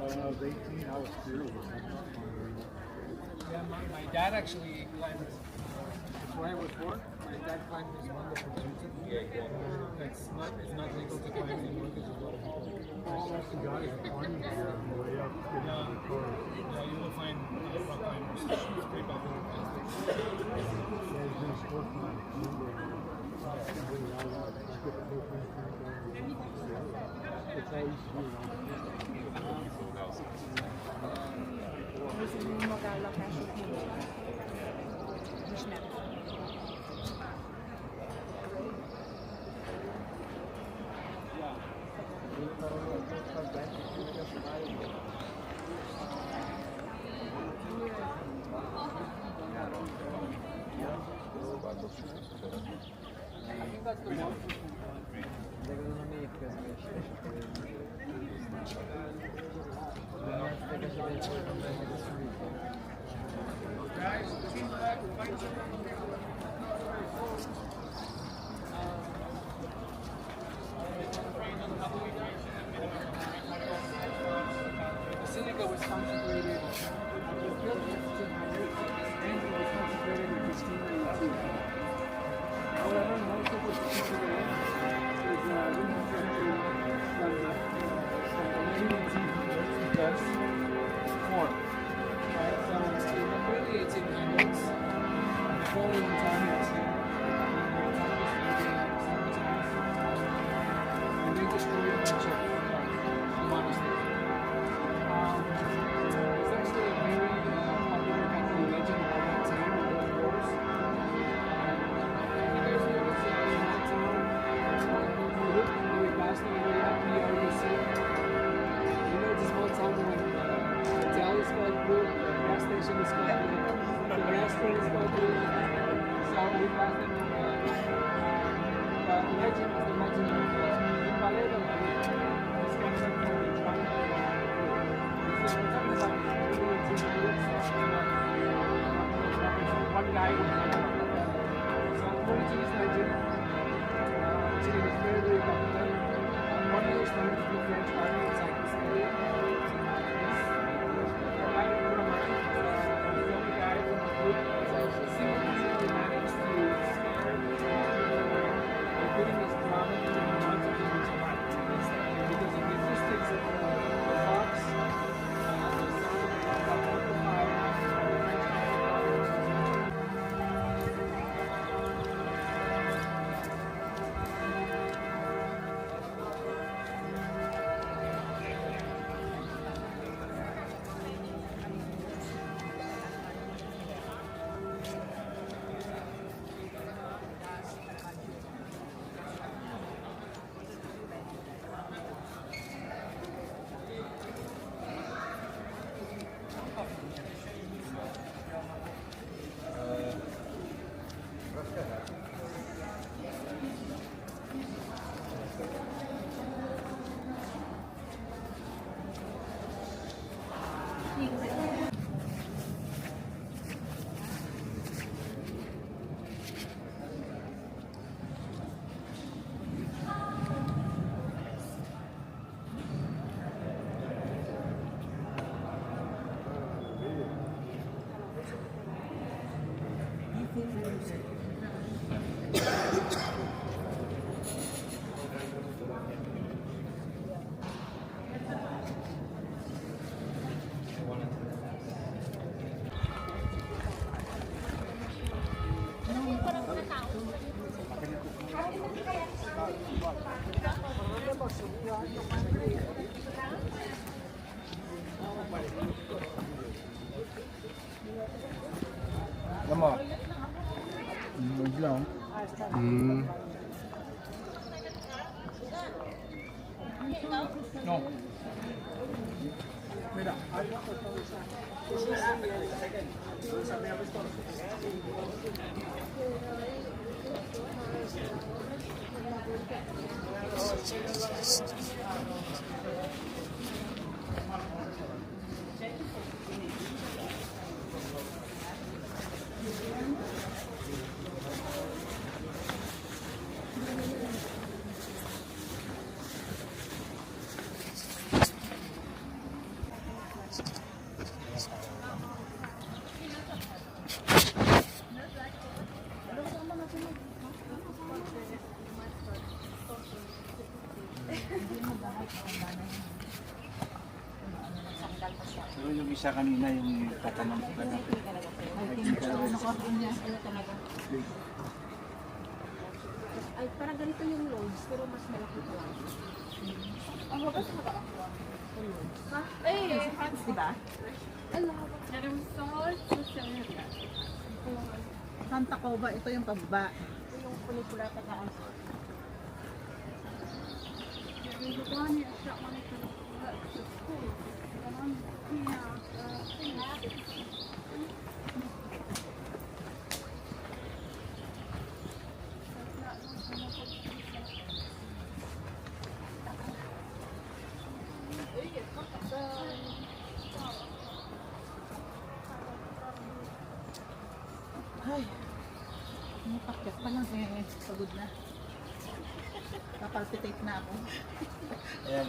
When I was 18, I was fearless. Yeah, my dad actually climbed, before I was born, my dad climbed this one that's protected. It's not legal to climb anymore because there's a lot of people. That's the guy who's climbing here on the way up. Yeah, you will find rock climbers. It's pretty popular. Gusto mo mag-alak na siya. Wish na. The Basilica was consecrated in the 1500s and it was consecrated in 1692. However, most of the people there is reconstruction from the late 1800s to just form. Right? So in the early 1800s, Napoleon time was here. And they destroyed the church, the monastery. It's actually a very popular Catholic legend about that time of those wars. You guys know what's in that town? We passed all the way up PRBC. You know it's a small town where the hotel is called Blue, the gas station is called Blue, the restaurant is called Blue. So we passed them on the legend is the legend of the Valero. This guy said from the trial. One guy was so according to this legend, actually it was very, very popular. One of those times the French army attacked this area. The guy from the only guy from the group single-handedly managed to scare the by putting his drum in the mouth of the Montserrat. Because of the distance of the fox, Lama. Huwag lang. No. Mira. Pero yung isa kanina, yung tatanong ko talaga. Ay, parang ganito yung loads, pero mas malaki pa lang. Ang wagas mo ba? Ha? Eh, France, di ba? Santa Cova, ito yung pababa. Ito yung kulikula tagaan. Ay, pakyat pa lang pagod na. Papalpitate na ako. Ayan,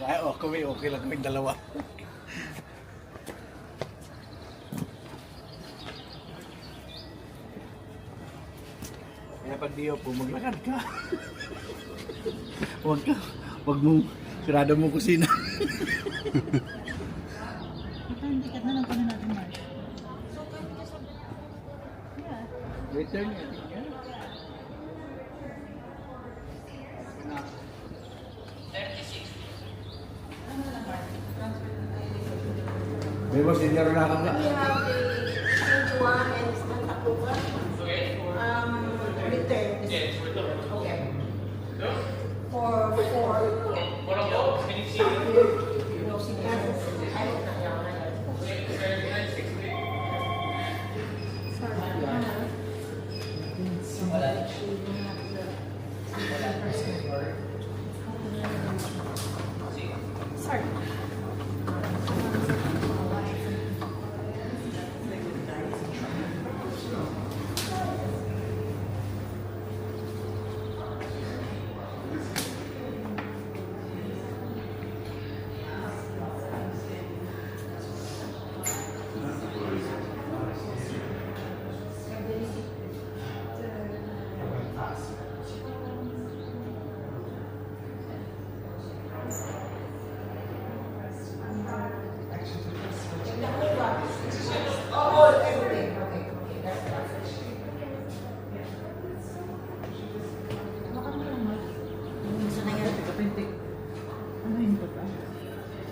okay lang kaming dalawa. Kaya pag di po, maglakad ka. Huwag mo, sirado mo kusina. Ito, hindi ka na lang pala natin, Marsh. Return niya, tingnan. May mo, senior na ako nga.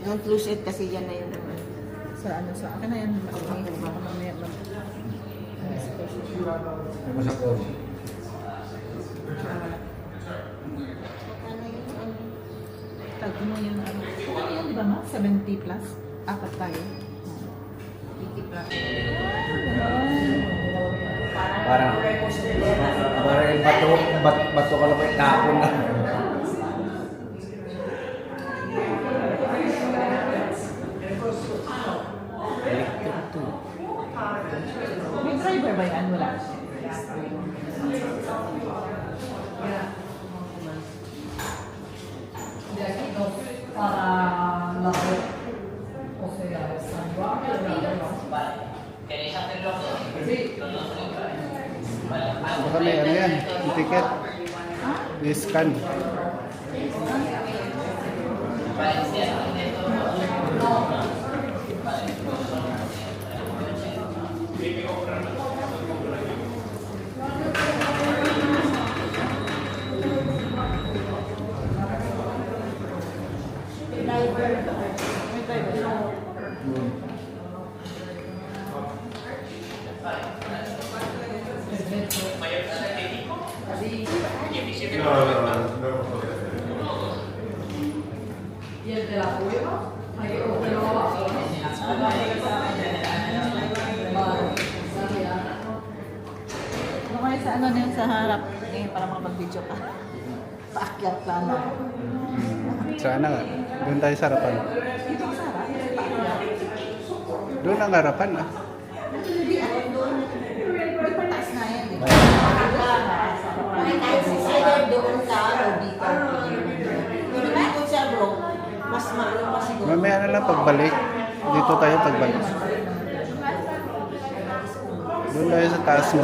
Yung flu shot kasi yan na yun naman. Sa akin na yan. Baka mamaya mag... May masakot. Tag mo yun. Ano yun, di ba ma? 70 plus? Apat tayo. 80 plus. Parang bato ka lang may tapon na. May driver ba yan? Wala. Baka may ano yan, yung ticket. I-scan. Ano kaya sa ano din sa harap? Eh, para makapag-video ka. Paakyat lang. Sana nga. Doon tayo sa harapan. Dito sa harap? Paakyat. Doon ang harapan ah. Hindi, ano doon? Hindi pa taas na yan. Either doon ka o dito. Pero dito siya bro, mas maano pa siguro. Mamaya na lang pagbalik. Dito tayo pagbalik. Doon tayo sa taas mo.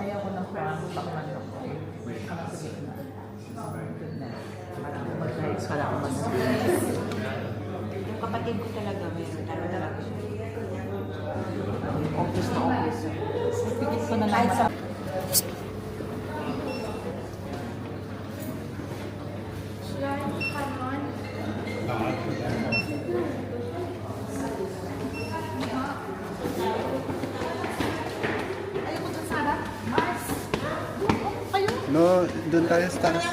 Ayaw ko ng pakmanok. Mag-rice ka lang mas. Yung kapatid ko talaga, mayroon talaga siya. Obvious na obvious. Pigit ko na lang. Kahit sa Ayaw ko dun sa harap. Mas. Kayo. No, doon tayo sa taas.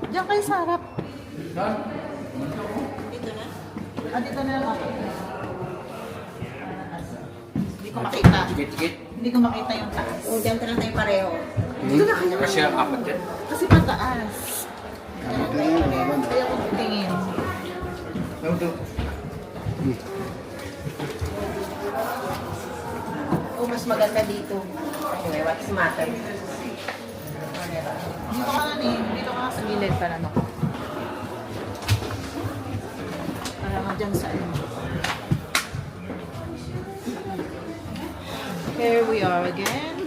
Diyan kayo sa harap. dito na. Ah, dito na lang ako. Hindi ko makita. Hindi ko makita yung taas. O, diyan ka lang tayo pareho. Dito na kayo. Kasi apat yan. Kasi pataas. Ayaw ko tingin. O, mas maganda dito. Anyway, what's the matter? Dito ka na eh. Dito ka sa gilid para no. Para nga dyan sa ano. Here we are again.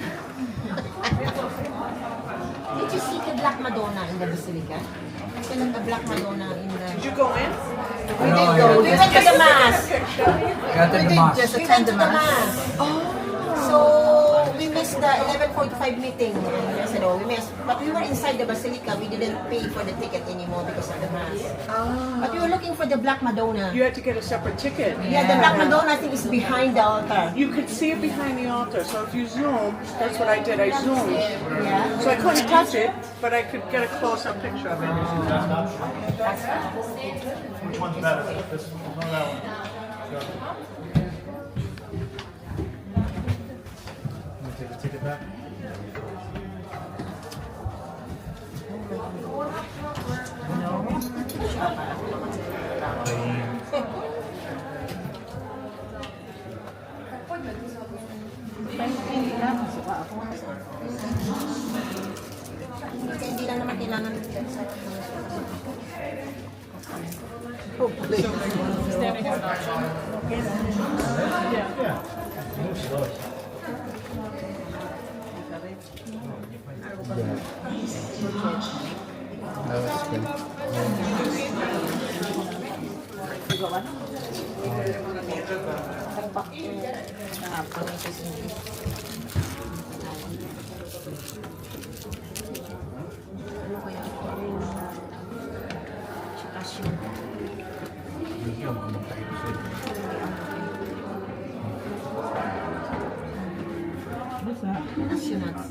Did you see the Black Madonna in the Basilica? Kailan the Black Madonna in the... Did you go in? We did go. We went to the Mass. We did just We attend went to the the mass. Mass. So, we missed the 11:45 meeting. Yes, we missed. But we were inside the Basilica. We didn't pay for the ticket anymore because of the Mass. But we were looking for the Black Madonna. You had to get a separate ticket. Yeah, the Black Madonna, I think, is behind the altar. You could see it behind the altar. So if you zoom, that's what I did. I zoomed. Yeah. So I couldn't touch it, but I could get a close-up picture of it. Which one's better? This one or that one? Take the ticket back. Kasi hindi lang naman kailangan. Ano kaya? Kasyo. Kasyo nuts.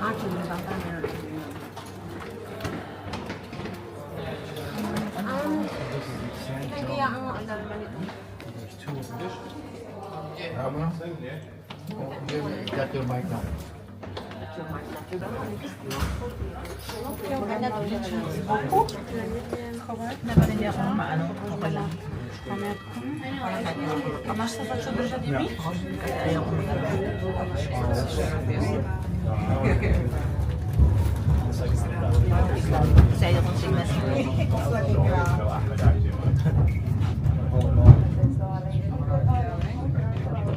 Actually, baka meron. Kaya ang alam ba nito? Got your mic now. Dapat hindi ako maano. Okay lang. Kamusta pa sa Bersa TV? Ayaw ko kasi ayaw kong signal.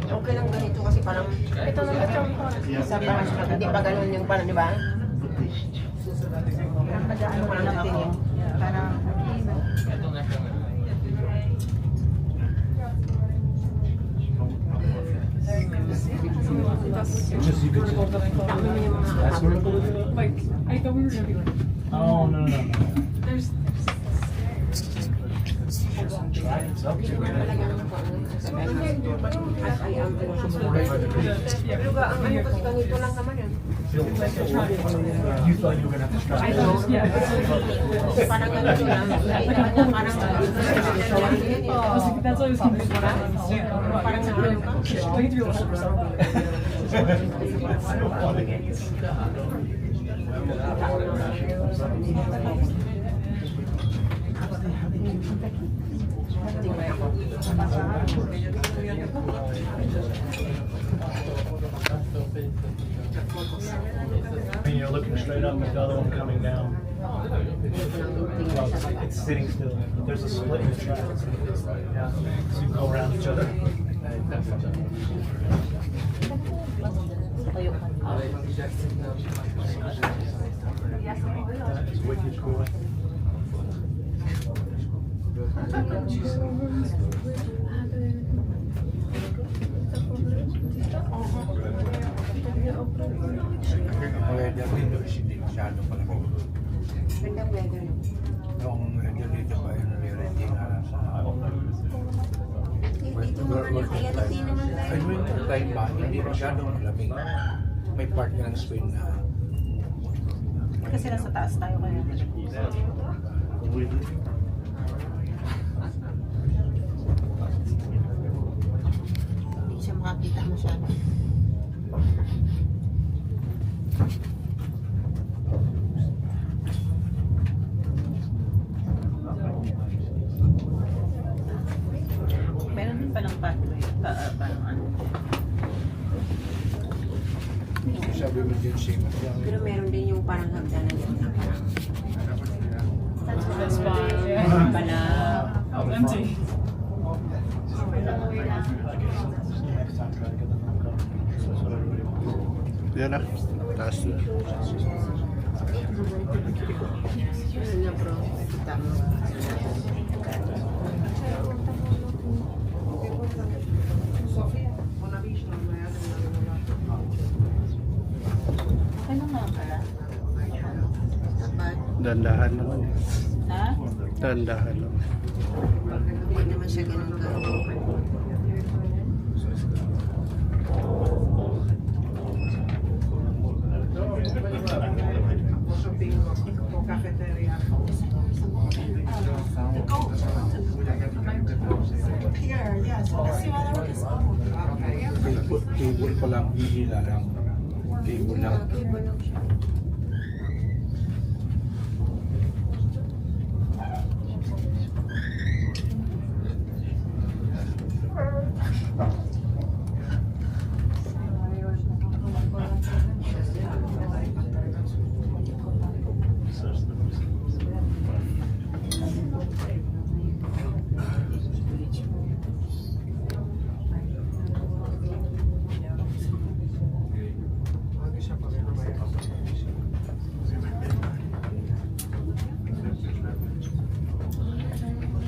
Okay lang ganito kasi parang ito na sa parang hindi pa ganun yung parang, di ba? Ano ko lang ako. Parang Oh, no. Pero ang ano kasi ganito lang naman yun. You thought you were gonna have to strap it. Parang ganito lang. Parang That's why I was confused. parang sa ano ka? Going through the whole process. And you're looking straight up at the other one coming down. Well, it's sitting still. There's a split in the tree. Yeah. So you go around each other. It's wicked cool. Weather dito is hindi masyado palamig. Gandang weather. Yung weather dito ba yung reality nga sa Dito naman yung reality naman tayo. ay winter time ba, hindi masyadong malamig. May part ka ng Spain na Kasi nasa taas tayo kaya. Hindi siya makakita masyado. Meron din palang pathway. Parang ano. sabi mo din siya. Pero meron din yung parang hagdanan yun na parang That's fine. Yeah. Pala. Empty. Yan na. Taas na. ano na bro, kita mo. Ano nga pala? Dapat Dandahan naman eh. Ha? Dandahan naman. hindi naman siya ganun gawin. Cable pa lang, hihila lang. Cable lang. Cable lang siya.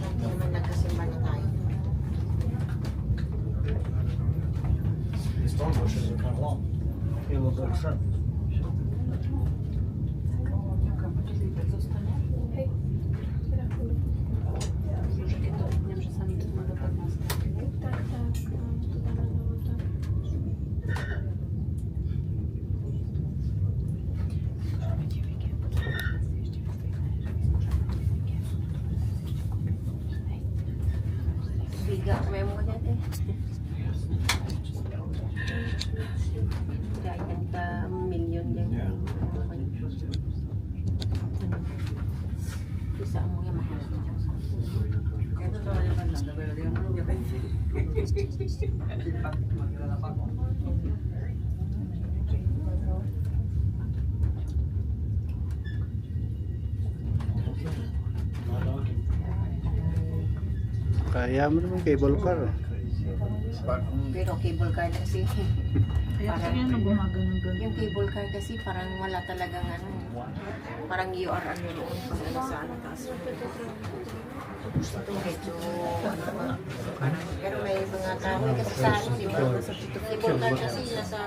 Hindi naman nagkasimba na tayo. The storm bushes are kind of long. Get a little bit of shrimp. Biga, may mo dati. Kaya ka milyon yan. Yeah. Isa mo yung mahal. Kaya mo naman cable car. Pero cable car kasi. Kaya yan ang gumagano'n ganun. Yung cable car kasi parang wala talagang ano. Parang you are ano roon pag ano sa ano taas. Medyo ano ba? Pero may mga kahoy kasi sa ano, di ba? Cable car kasi nasa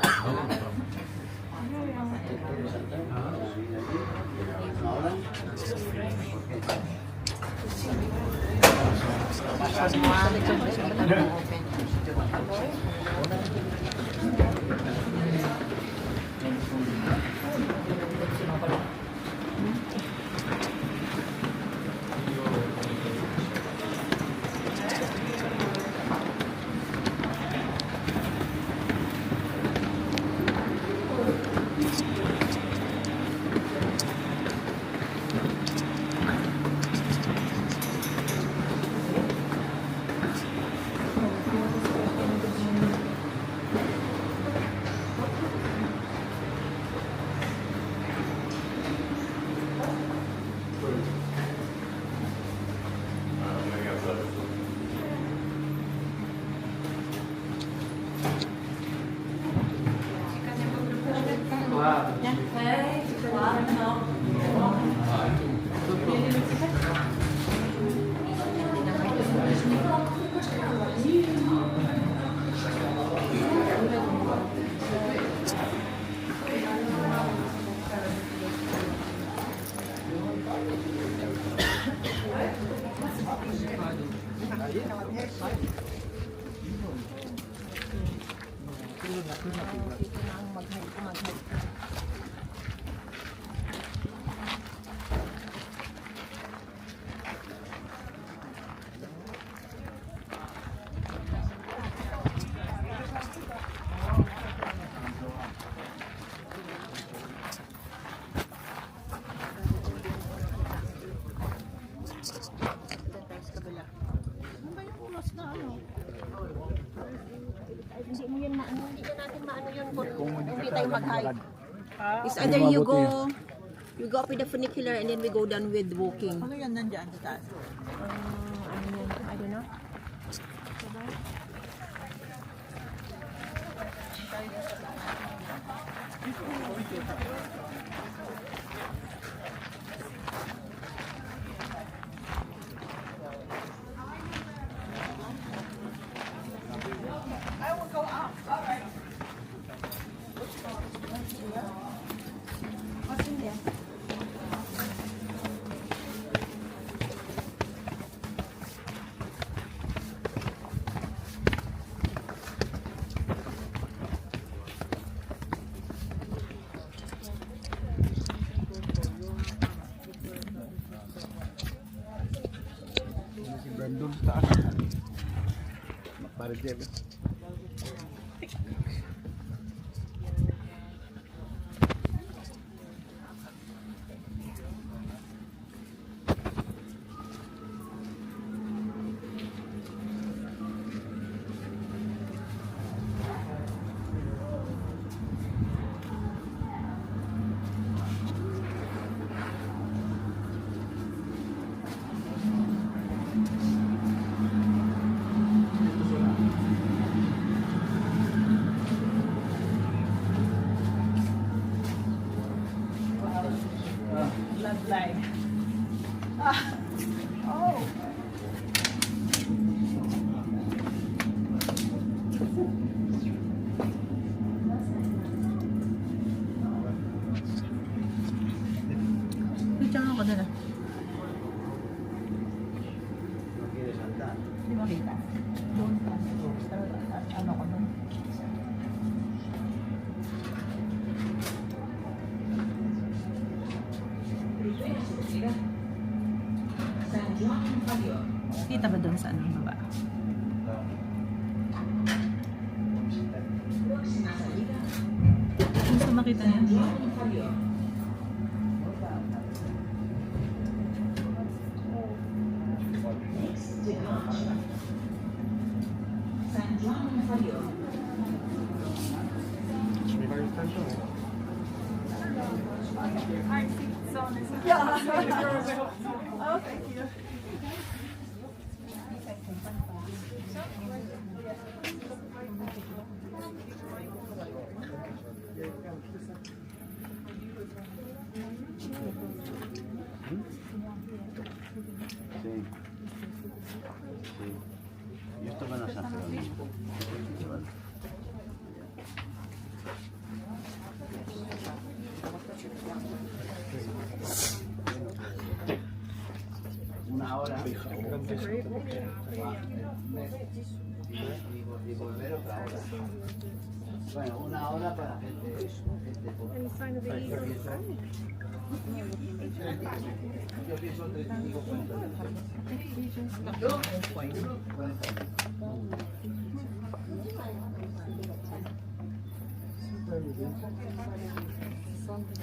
Hindi mo yun maano, hindi na natin maano yun kung hindi tayo mag-hike. It's either you go up with the funicular and then we go down with walking. Ano yan nandyan sa taas? Ano yun? I don't know. Doon sa taas. Para dyan. Picture ako doon ah. Hindi mo kita. Doon ka. Ano ko doon? Kita ba doon sa ano baba? Gusto makita niya? Yo estaba en la San Jerónimo. Una hora. a great picture. And the sign of the eagle.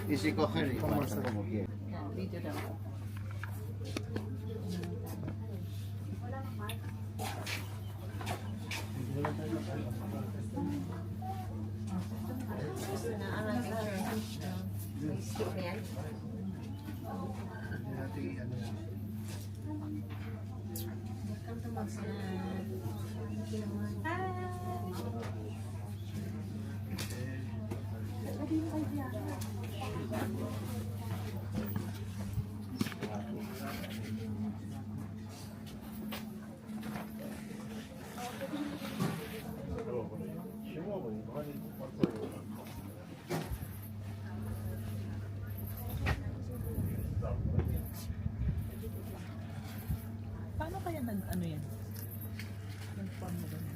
Y si cogen y pasan como quieren. Video daw. Paano kaya ano yan? Yung form na ganun.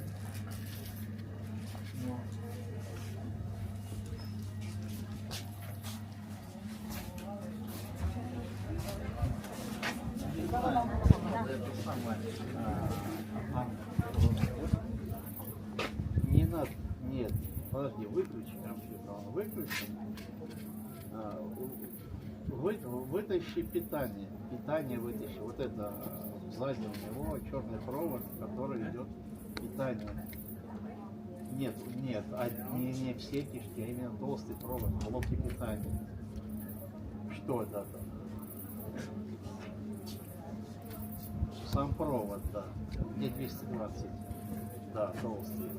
Не надо, нет, подожди, выключи компьютер, он выключен. Вытащи питание, питание вытащи, вот это сзади у него черный провод, который идет питание. Нет, не все кишки, а именно толстый провод, блоки питания. Что это? Сам провод, да, где 220, да, толстый.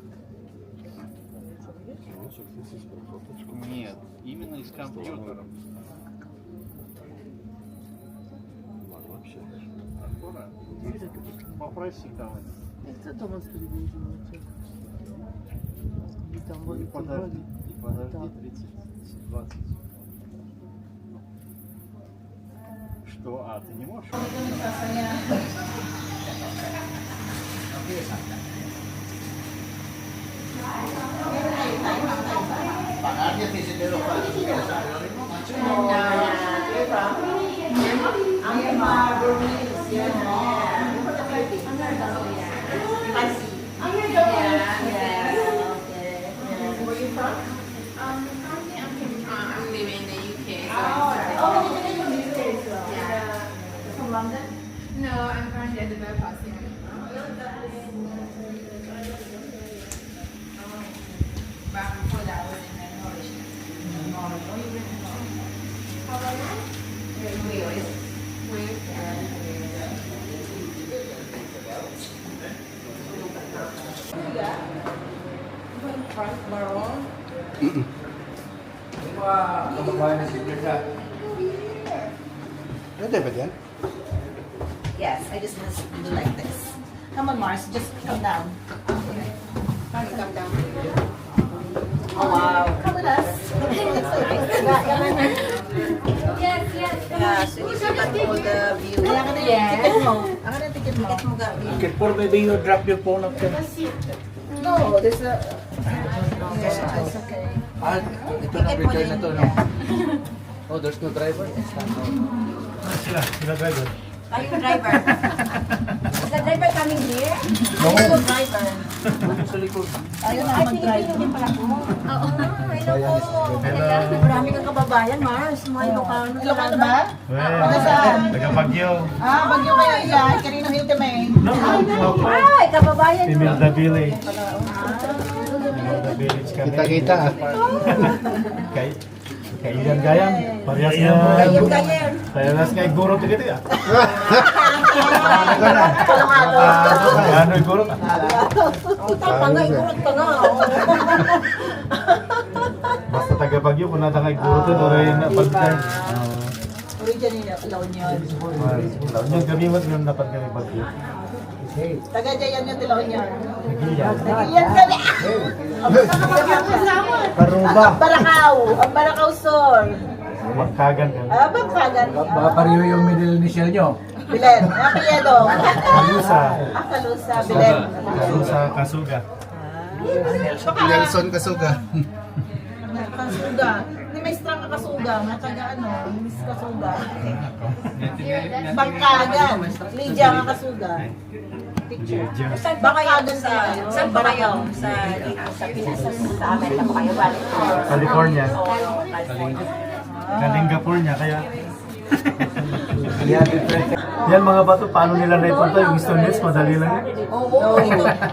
Нет, именно из компьютера. Попроси кого-нибудь. Это дома И подожди 30-20. Что? А, ты не можешь? Pagarnya di sini loh Pak. I'm living in the UK. From London? No, I'm currently at the Belfast. Back before that, I was in Norwich. How about you? Wales. Yes, I just want to do like this. Come on, Mars, just come down. Mars, come down. Oh, wow. Come with us. Yes, yes. Yeah, so you can all the view. Kaya ka na yung ticket mo. Ako na yung ticket mo. Ticket mo ga. Before maybe you drop your phone up there. No, there's a... Yes, it's okay. Ah, ito na return na to, no? Oh, there's no driver? Sila driver. Are you driver? Is the driver coming here? No. No driver. Sa likod. Ayun na, mag-driver. Ay, pala ko. Oo. Hello po. Marami kang kababayan, Mars. Mga Ilocano. Ilocano ba? Ano saan? Taga Baguio. Ah, Bagyo kayo yan. Kanino Hilton May. No, no. Ay, kababayan mo. Imelda Village. Imelda Village kami. Kita-kita. Kailan gayam? Parehas na. Kayem, kayem. Parehas kay guro tigit ya. Kalong-halo. Ano yung guro ka? Tama nga, igurot ka nga. Basta taga Baguio, kung nata kay guro to, doray na pagkain. Original alone yun. Yung kami mas yung dapat kami Baguio. Taga-Jayan yung tilaon yun. Nagiliyan. Nagiliyan kami. Paruba. Barakaw. Ang Barakaw Sur. Magkagan kami. Ah, Bangkagan. Baka pareho yung middle initial nyo. Bilen. Apelyido. Kalusa. Kalusa. Bilen. Kalusa, Kasuga. Nelson Kasuga. Kasuga. Hindi may strong na kasuga. Mataga ano, Miss Kasuga. Bangkagan. Lydia nga kasuga. Picture. Bangkagan sa Saan pa kayo? Sa dito, sa Pinas, sa Amerika pa kayo balik? California. California, kaya... Yan mga bato, paano nila naipunta yung Stonehenge? Madali lang yan. Oo,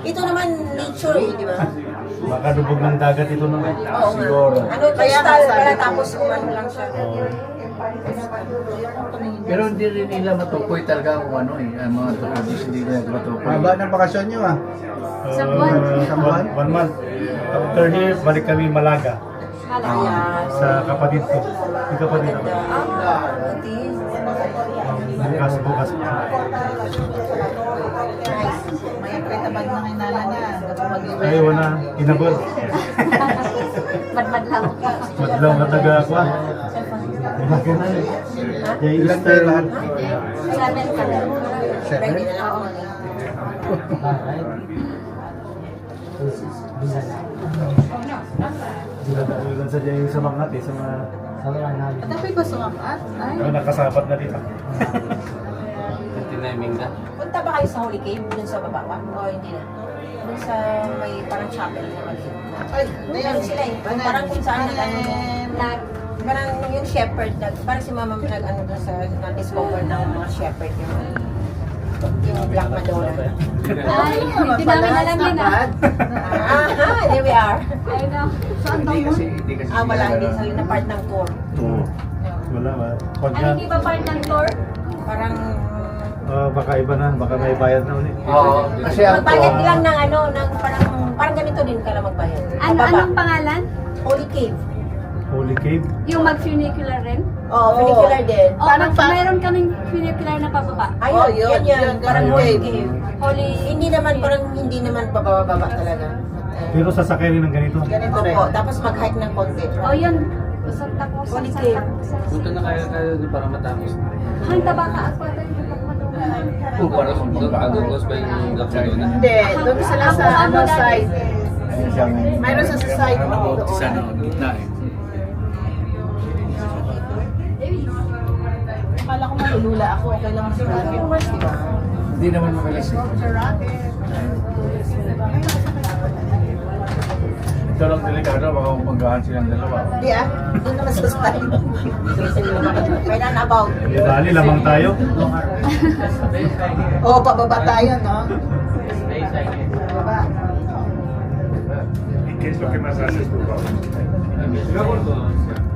ito naman nature eh, di ba? Baka lubog ng dagat ito naman. Oo, Siguro. ano, crystal, kaya tapos umano lang siya. Pero hindi rin nila matukoy talaga kung ano eh, ang mga tukoy hindi nila matukoy. Haba ng bakasyon nyo ah. Isang buwan. Isang buwan? 1 month. After here, balik kami Malaga. Ayan. Sa kapatid ko. Yung kapatid ko. Bukas. May kwenta-bag na kinala niya. Ay, wala. Inabot. Madmad lang. Madlaw na taga ako ah. Wala ka na eh. Yung Ilan kayo lahat? 7 ka lang. Ready na lang ako. Ilan sa dyan yung sa mga ate, sa mga... At ako'y ba sumakat? Ay, Ano, nakasapat na dito. Punta ba kayo sa Holy Cave dun sa baba pa? O hindi na? Dun sa may parang chapel na maliit. Ay, meron sila eh. Parang kung saan parang yung shepherd, parang si mama nag-ano dun sa na-discover ng mga shepherd yung Black Madonna. Ay, hindi namin alam yun ah. Aha, there we are. I know. Saan daw yun? Wala, hindi. So yun na part ng tour. Oo. Wala ba? Pag Ay, hindi ba part ng tour? Parang baka iba na, baka may bayad na ulit. Oo, kasi ang magbayad lang ng ano, ng parang ganito din ka lang magbayad. Anong pangalan? Holy Cave. Holy Cave. Yung mag-funicular rin? Oo, funicular din. Mayroon kaming funicular na pababa. Ayun, yan. Parang Holy Cave. Holy... Hindi naman pababa talaga. Pero sasakay rin ng ganito. Ganito rin. Tapos mag-hike ng konti. Oh, yun. Santa Cruz. Holy Cave. punta na kayo para matapos. Hanta ba ka ako ito yung Kung para kung magkakagos ba yung Barcelona? Hindi, doon sila sa ano side. Mayroon sa side doon. Sa gitna eh. Akala ko malulula ako, okay lang sa akin. Hindi naman makalas. Ito lang delikado, baka magagahan silang dalawa. Hindi doon naman sa style. Kaya na about. Dali, lamang tayo. Oo, pababa tayo, no? Pababa.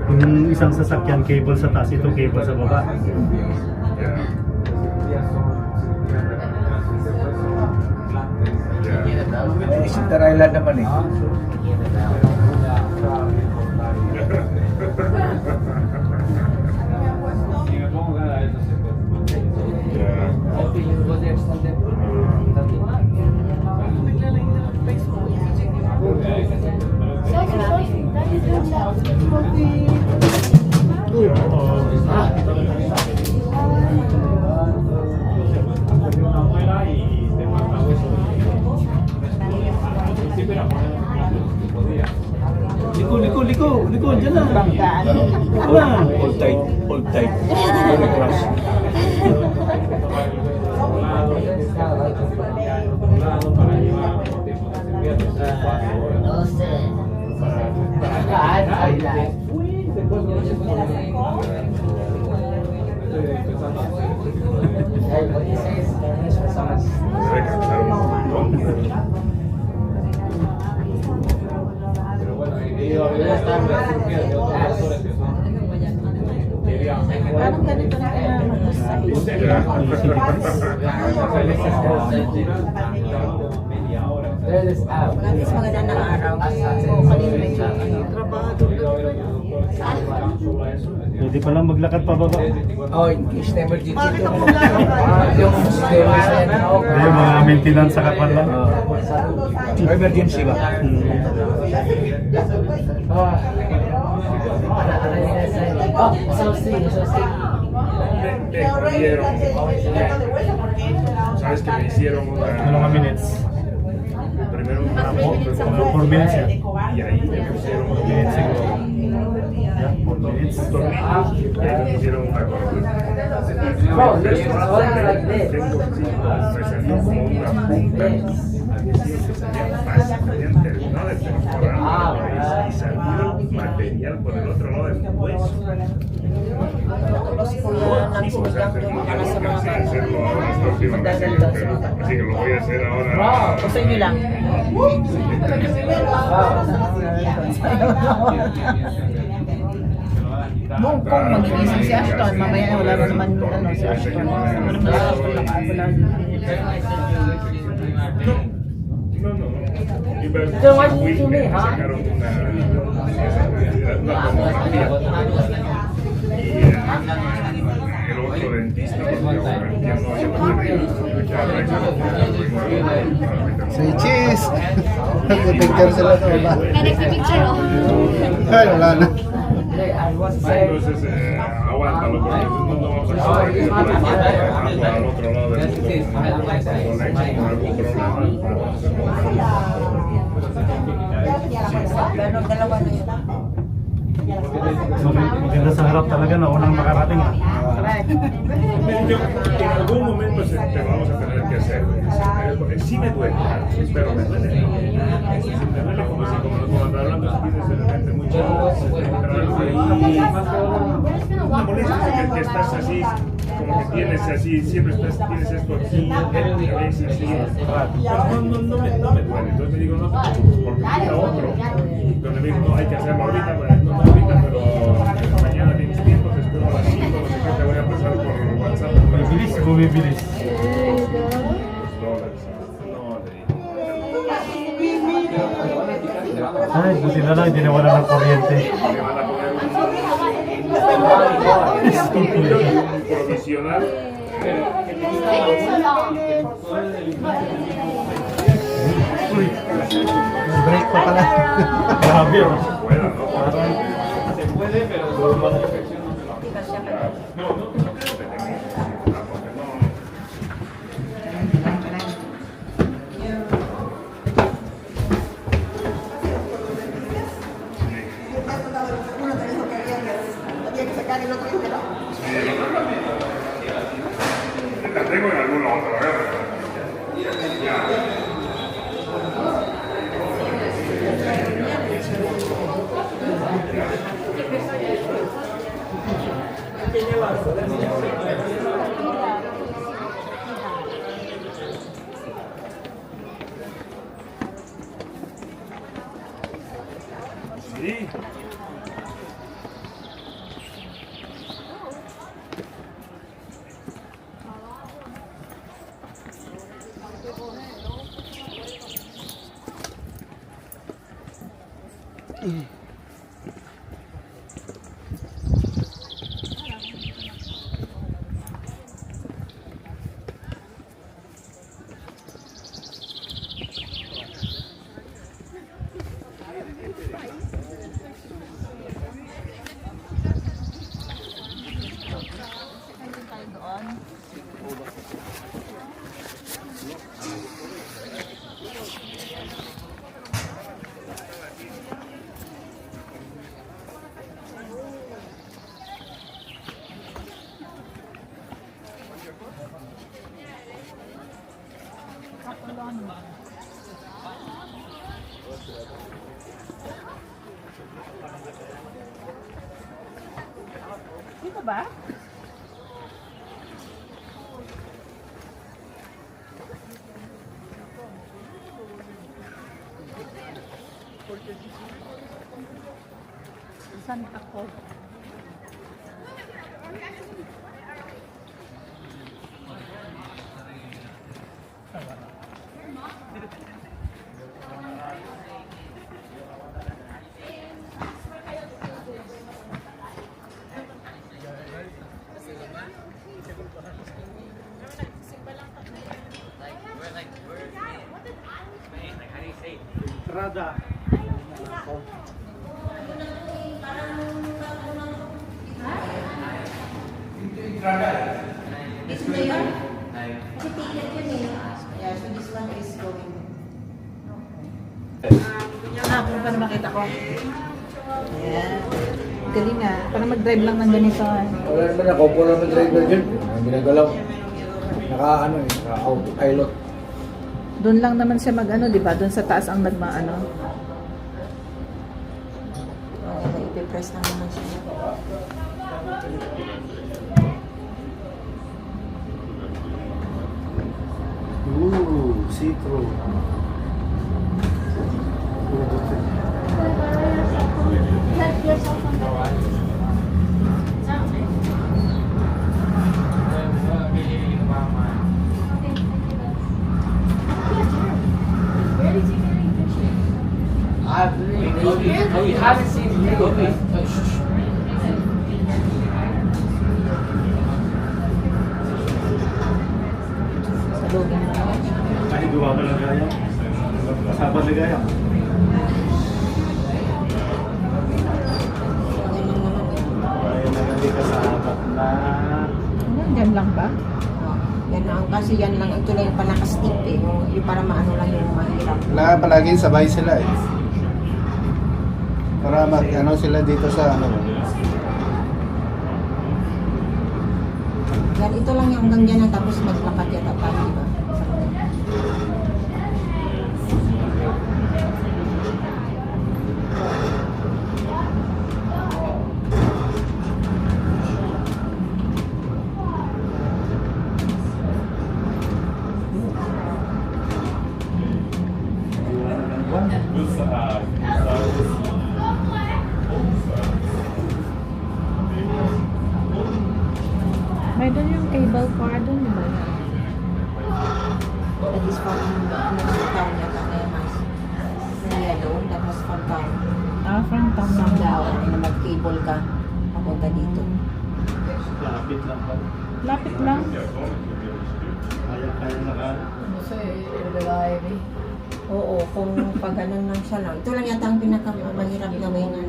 Yung isang sasakyan cable sa taas, ito cable sa baba. Sinter Island naman eh. Liko, dyan na. Hold tight. Very close. Parang ganito na kaya mag-side. Maraming maganda ng araw. Oo, kanina may trabado. Pwede pa lang maglakad pa baba. Oh, in case na emergency. Yung sistema sa yan. Ay, mga maintenance sa kapan lang. Emergency ba? Oh, so me jodieron. Sabes que me hicieron una minutes. primero una Por minutes, ya. y ahí me pusieron Minutes, ya, por minutes. un tornillo y ahí me pusieron una corona. Me salió como una punta. Habían terminado de perforar y salió material por el otro lado del hueso. Sí, o sea, no alcancé a hacerlo ahora esta última vez, pero así que lo voy a hacer ahora. Gusto nyo lang. Kung mag-iisip si Ashton, mamaya na wala na naman si Ashton. No. Y sacaron una tomografía. Y el otro dentista, porque ya no Say cheese! Nag-picture sila to, wala. Nag-picture, oh. Ay, wala na. Entonces, aguántalo, porque no vamos a estar al otro lado del mundo con algún problema. Maganda sa harap talaga na unang makarating. En algún momento te vamos a tener que hacer. Sí me duele, pero me duele. Sí me duele como si cuando hablando tienes de repente mucho una molestia que estás así, como que tienes así, siempre tienes esto aquí, en la cabeza así. Pero no me duele. Entonces me digo, no te preocupes, porque quita otro. Entonces me digo, no hay que hacerlo ahorita, no ahorita, pero mañana tienes tiempo, te espero a las 5, no sé qué, te voy a pasar por WhatsApp. Bibilis. Ay, buti na lang, hindi nawala ng kuryente. Provisional. Uy, Break pa pala. grabe, oh. Se puede, pero la perfección no se lo hace. No creo que tenga. Porque no. La tengo en algún otro, Sí. Dito ba? Saan ako? Rada. It's there. Kasi ticket yun eh. Yeah, so this one is going. Kung paano makita ko. Ayan. Galing nga. Para mag-drive lang ng ganito. Wala naman ako, po naman driver dyan. Ang ginagalaw. Naka-autopilot. Doon lang naman siya mag-ano, di ba? Doon sa taas ang nagma-ano. Ipipress na naman siya. Ooh, see-through. Help yourself on the right. Where did you get it? You haven't seen me. Sa login na naman. Ay, gawa ka lang gaya. Kasama na gaya. Ay, nagandi ka sa apat na. Yan lang ba? Yan lang, kasi yan lang, ito lang yung panaka-stick eh. Yung para maano lang yung mahirap. Kailangan palaging sabay sila eh. Para mag-ano sila dito sa ano. Yan, ito lang yung hanggang dyan na tapos maglakad yata tayo, di ba? May doon yung cable car doon, di ba? That is from town yata na yung mas. Na yellow, that was from town. From town From na. town, na mag-cable ka papunta dito. Lapit lang pa. Lapit lang. Kaya naka. Oo, kung pag ganun lang siya lang. Ito lang yata ang pinakamahirap gawin na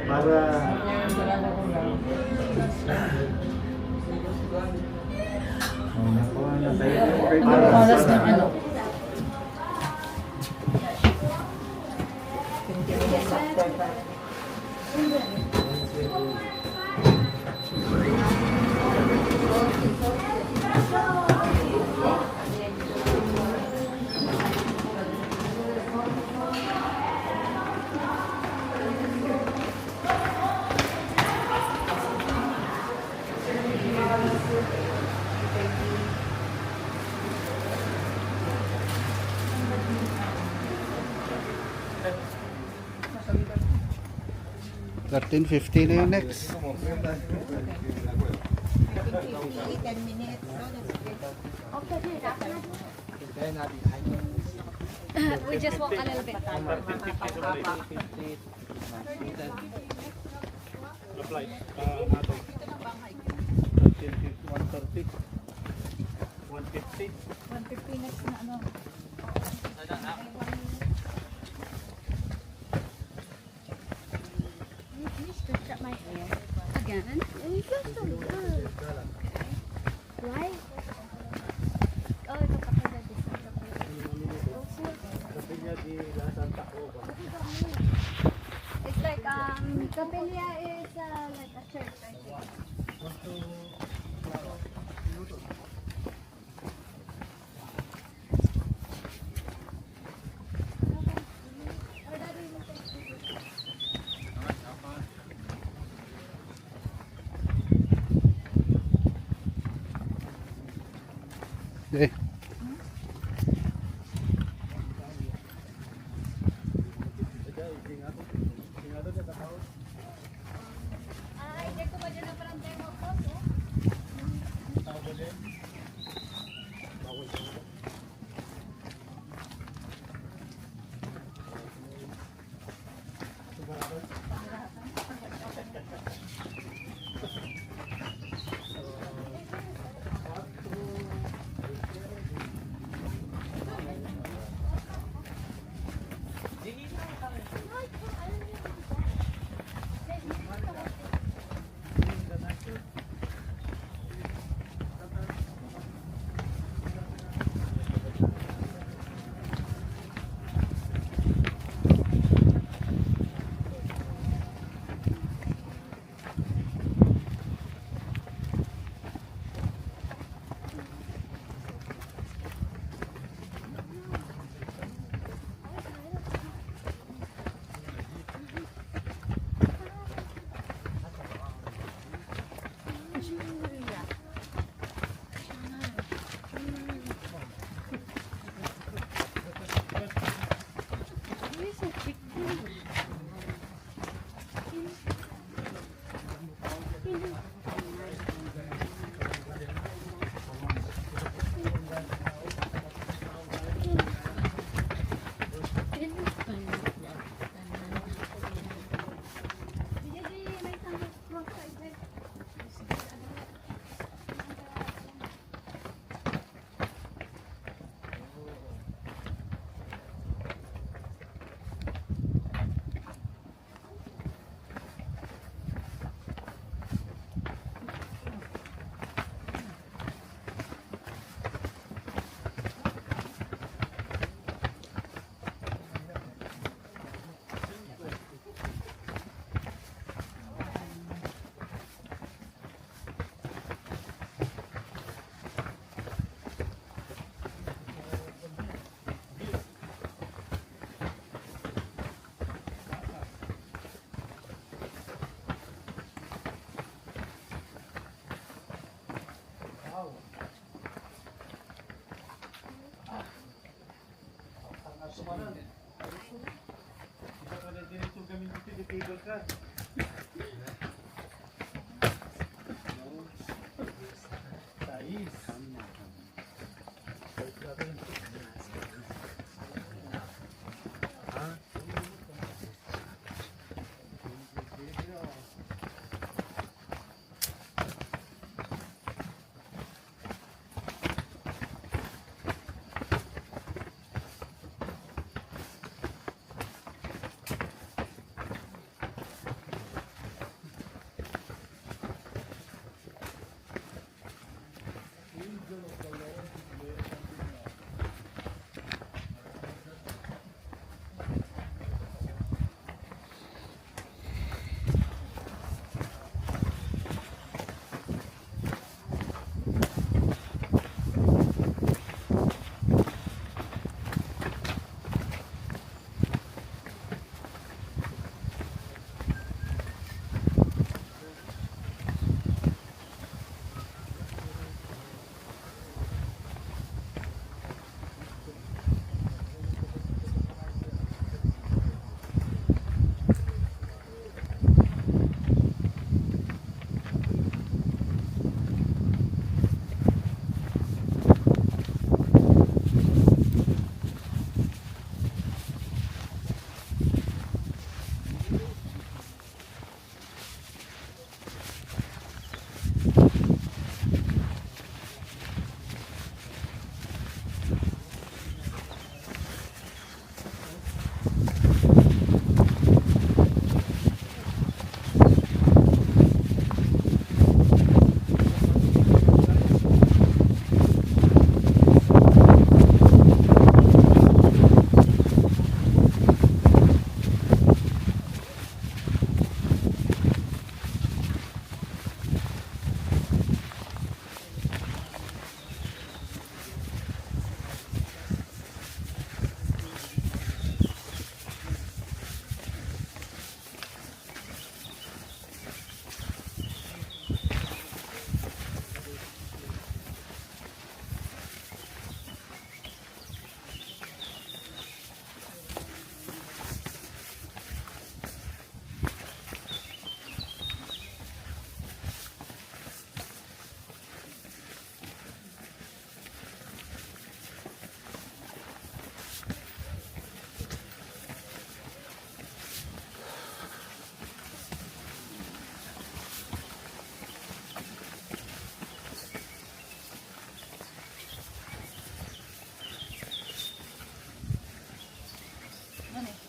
Para Anong oras ng ano? 20 minutes after that. $13.50 na yung next. 10 minutes. No, that's good. We just walk a little bit. Apply. 150. 150 next na ano. Can you stretch up my hair again? You feel so good. Why? Oh, ito pa pala dito. It's like Capella is like a church, I think. Okay. Ay, dito ba dyan ang parang demo ko?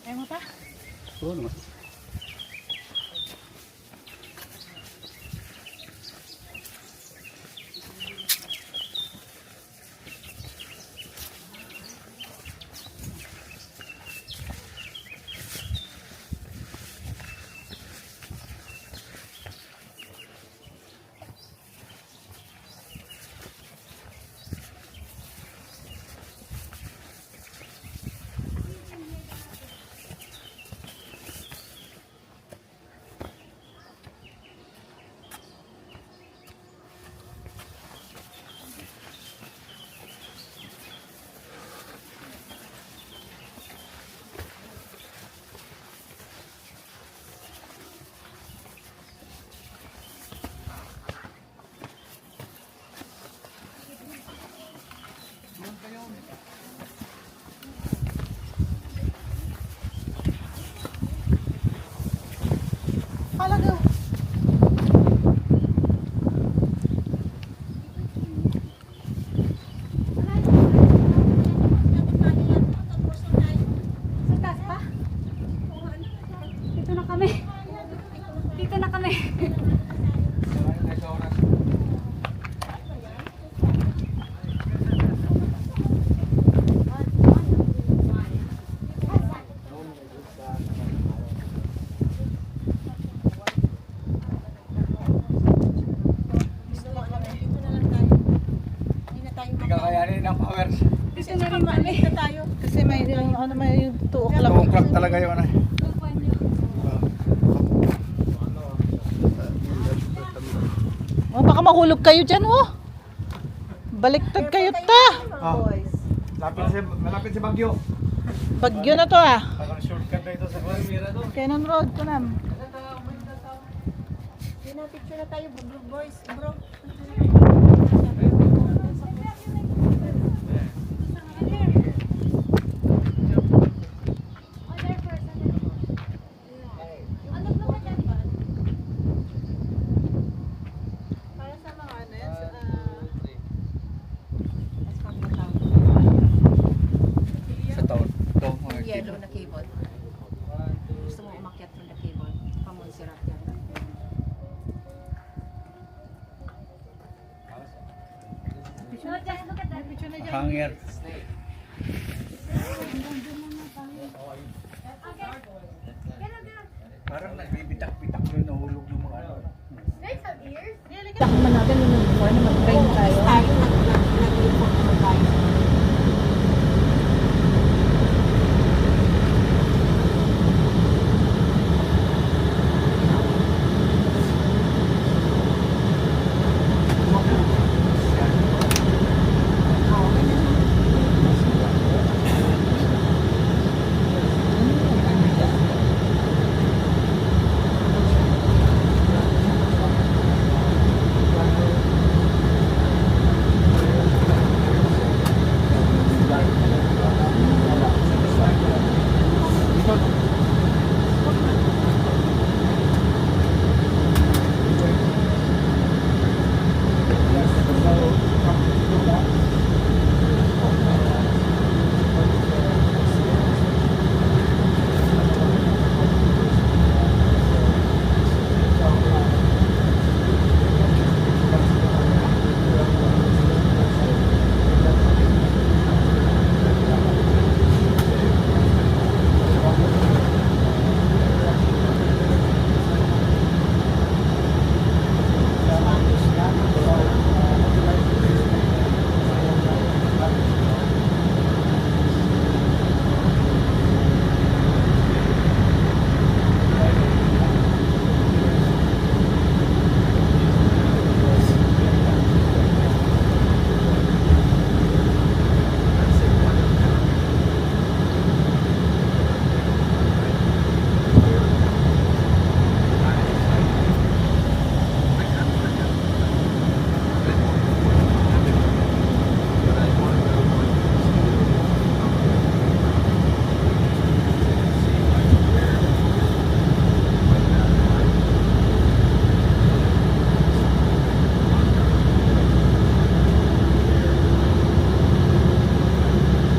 Kaya mo pa? Oo naman. Kakayanin ng powers. Kasi na rin kami. Tayo. Kasi may ano may 2 o'clock. 2 o'clock talaga yun. Oh, baka mahulog kayo dyan, oh. Baliktad kayo ta. Malapit si Bagyo. Bagyo na to ah. Parang shortcut na ito sa Cannon Road ko na. Picture na tayo, boys, bro. Sa taon. Yellow na cable. Gusto mo umakyat from the cable? Pa Montserrat yan. Hangir. Parang nagbibitak-bitak yung nahulog yung mga ano. Takman natin yung before na mag-train tayo. Tayo nag-report naman tayo.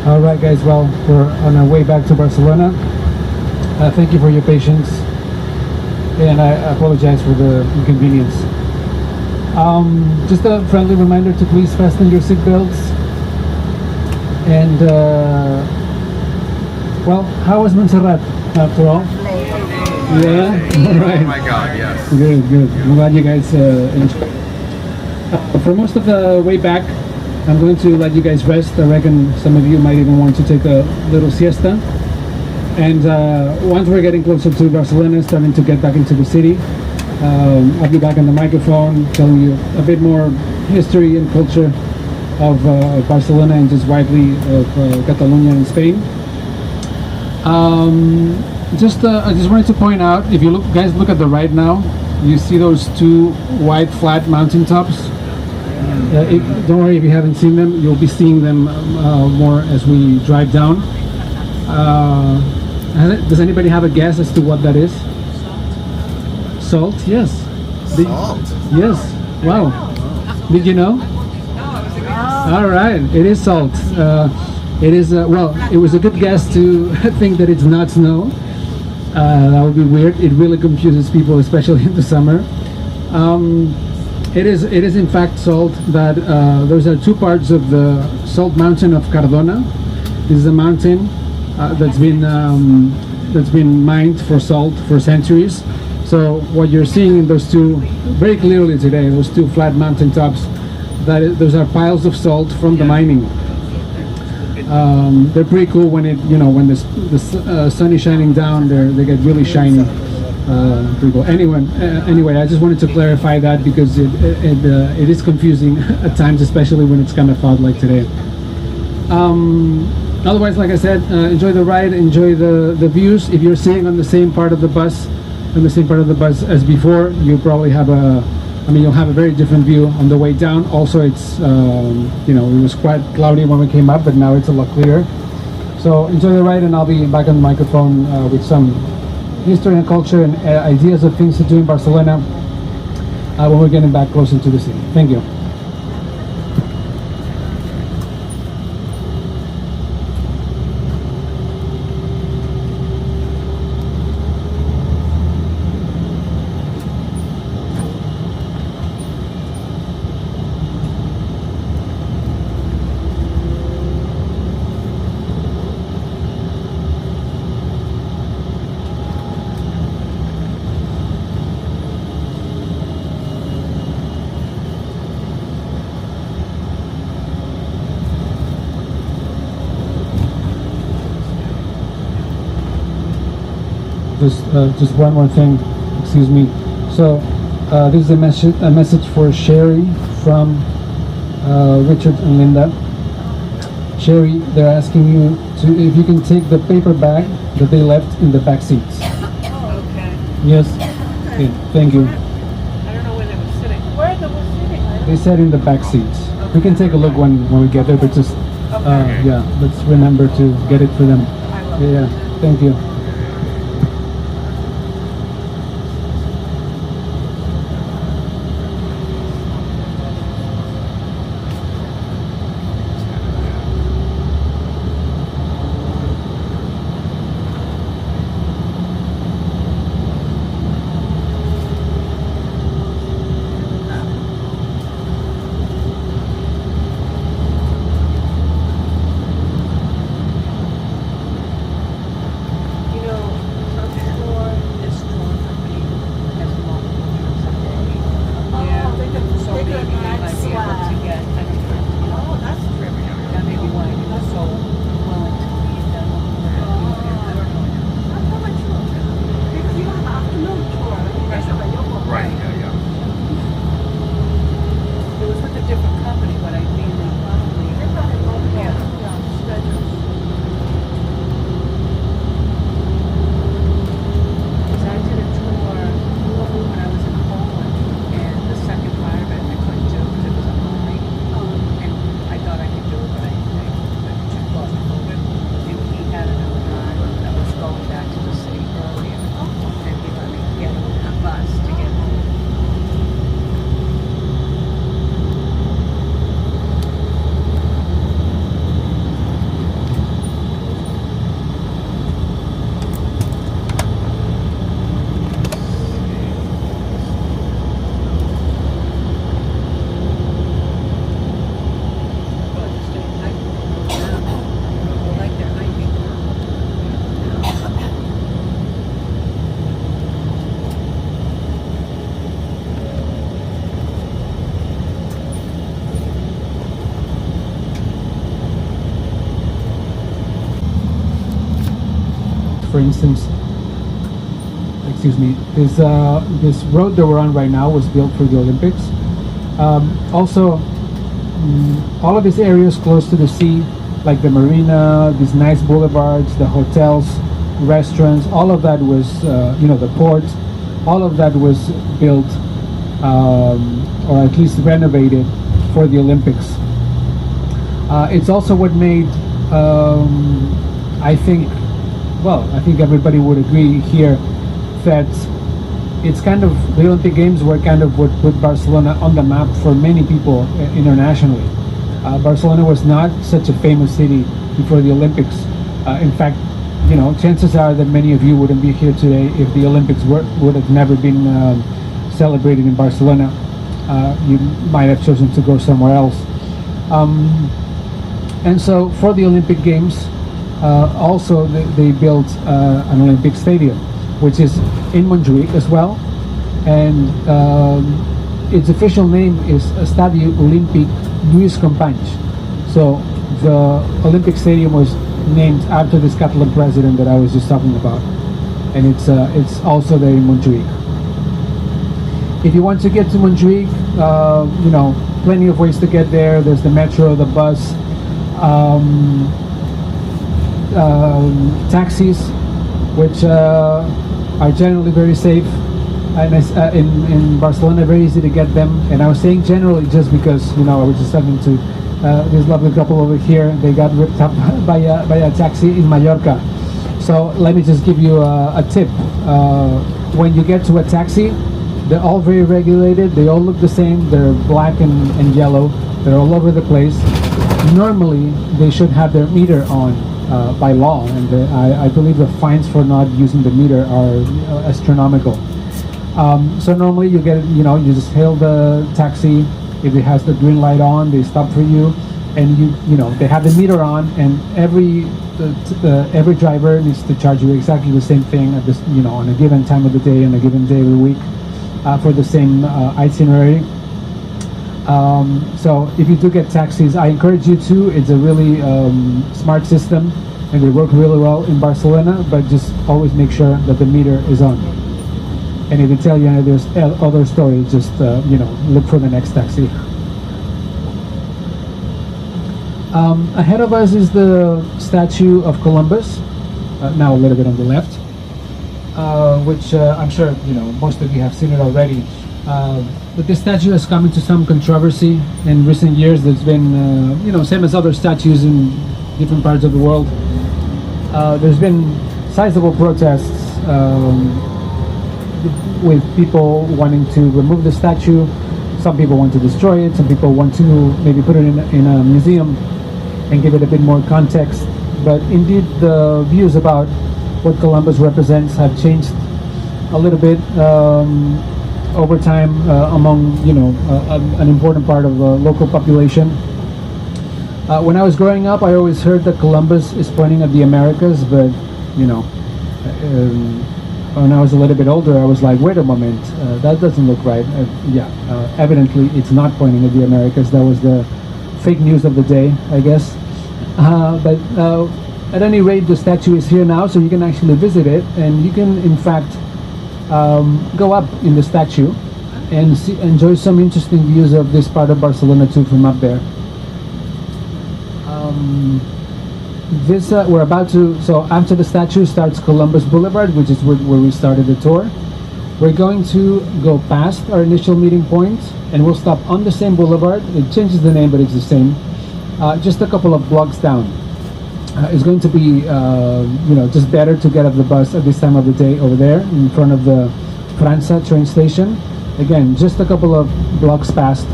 Alright guys, well, we're on our way back to Barcelona. Thank you for your patience, and I apologize for the inconvenience. Just a friendly reminder to please fasten your seatbelts. And well, how was Montserrat after all? Yeah? Alright. Oh my god, yes. Good, good. I'm glad you guys enjoyed. For most of the way back, I'm going to let you guys rest. I reckon some of you might even want to take a little siesta. And once we're getting closer to Barcelona, starting to get back into the city, I'll be back on the microphone telling you a bit more history and culture of Barcelona and just widely of Catalonia and Spain. I just wanted to point out, if you guys look at the right now, you see those two white flat mountain tops. Don't worry if you haven't seen them, you'll be seeing them more as we drive down. Does anybody have a guess as to what that is? Salt, yes. Salt? Yes. Wow. Did you know? All right, it is salt. It is, well, it was a good guess to think that it's not snow. That would be weird. It really confuses people, especially in the summer. It is in fact salt. That those are two parts of the salt mountain of Cardona. This is a mountain that's been mined for salt for centuries. So what you're seeing in those two, very clearly today, those two flat mountain tops, those are piles of salt from the mining. They're pretty cool when when the sun is shining down. They get really shiny. Pretty cool. Anyway, I just wanted to clarify that because it is confusing at times, especially when it's kind of hot like today. otherwise, like I said, enjoy the ride, enjoy the views. If you're sitting on the same part of the bus, as before, you probably have you'll have a very different view on the way down. Also, it's it was quite cloudy when we came up, but now it's a lot clearer. So enjoy the ride, and I'll be back on the microphone with some history and culture and ideas of things to do in Barcelona when we're getting back closer to the city. Thank you. Just one more thing, excuse me. So this is a message for Sherry from Richard and Linda. Sherry, they're asking you if you can take the paper bag that they left in the back seats. Okay. Yes. Okay, thank you. I don't know where they were sitting. Where they were sitting? They said in the back seats. We can take a look when we get there, but just yeah, let's remember to get it for them. Yeah, thank you. For instance, excuse me, this road that we're on right now was built for the Olympics. Also, all of these areas close to the sea, like the marina, these nice boulevards, the hotels, restaurants, all of that was, the port, all of that was built or at least renovated for the Olympics. It's also what made, I think everybody would agree here that it's kind of, the Olympic Games were kind of what put Barcelona on the map for many people internationally. Barcelona was not such a famous city before the Olympics. In fact, chances are that many of you wouldn't be here today if the Olympics would have never been celebrated in Barcelona. You might have chosen to go somewhere else. And so for the Olympic Games, also they built an Olympic stadium, which is in Montjuic as well, and its official name is Estadio Olímpic Lluís Companys. So the Olympic Stadium was named after this Catalan president that I was just talking about, and it's also there in Montjuic. If you want to get to Montjuic, plenty of ways to get there. There's the metro, the bus. taxis, which are generally very safe, and in Barcelona very easy to get them. And I was saying generally just because I was just talking to this lovely couple over here. They got ripped up by a taxi in Mallorca. So let me just give you a tip. When you get to a taxi, they're all very regulated. They all look the same. They're black and yellow. They're all over the place. Normally, they should have their meter on by law, and I believe the fines for not using the meter are astronomical. So normally you get, you just hail the taxi. If it has the green light on, they stop for you, and they have the meter on, and every driver needs to charge you exactly the same thing at this, on a given time of the day and a given day of the week for the same itinerary. So if you do get taxis, I encourage you to. It's a really smart system, and they work really well in Barcelona. But just always make sure that the meter is on. And if they tell you there's other stories, just look for the next taxi. Ahead of us is the statue of Columbus, now a little bit on the left, which I'm sure most of you have seen it already. But this statue has come into some controversy in recent years. There's been, same as other statues in different parts of the world. There's been sizable protests with people wanting to remove the statue. Some people want to destroy it. Some people want to maybe put it in a museum and give it a bit more context. But indeed, the views about what Columbus represents have changed a little bit over time among an important part of the local population. When I was growing up, I always heard that Columbus is pointing at the Americas, but when I was a little bit older, I was like, wait a moment, that doesn't look right. Evidently it's not pointing at the Americas. That was the fake news of the day, I guess. But at any rate, the statue is here now, so you can actually visit it, and you can in fact go up in the statue and enjoy some interesting views of this part of Barcelona too from up there. We're about to, so after the statue starts Columbus Boulevard, which is where we started the tour. We're going to go past our initial meeting point, and we'll stop on the same boulevard. It changes the name, but it's the same. Just a couple of blocks down. It's going to be, just better to get off the bus at this time of the day over there in front of the França train station. Again, just a couple of blocks past.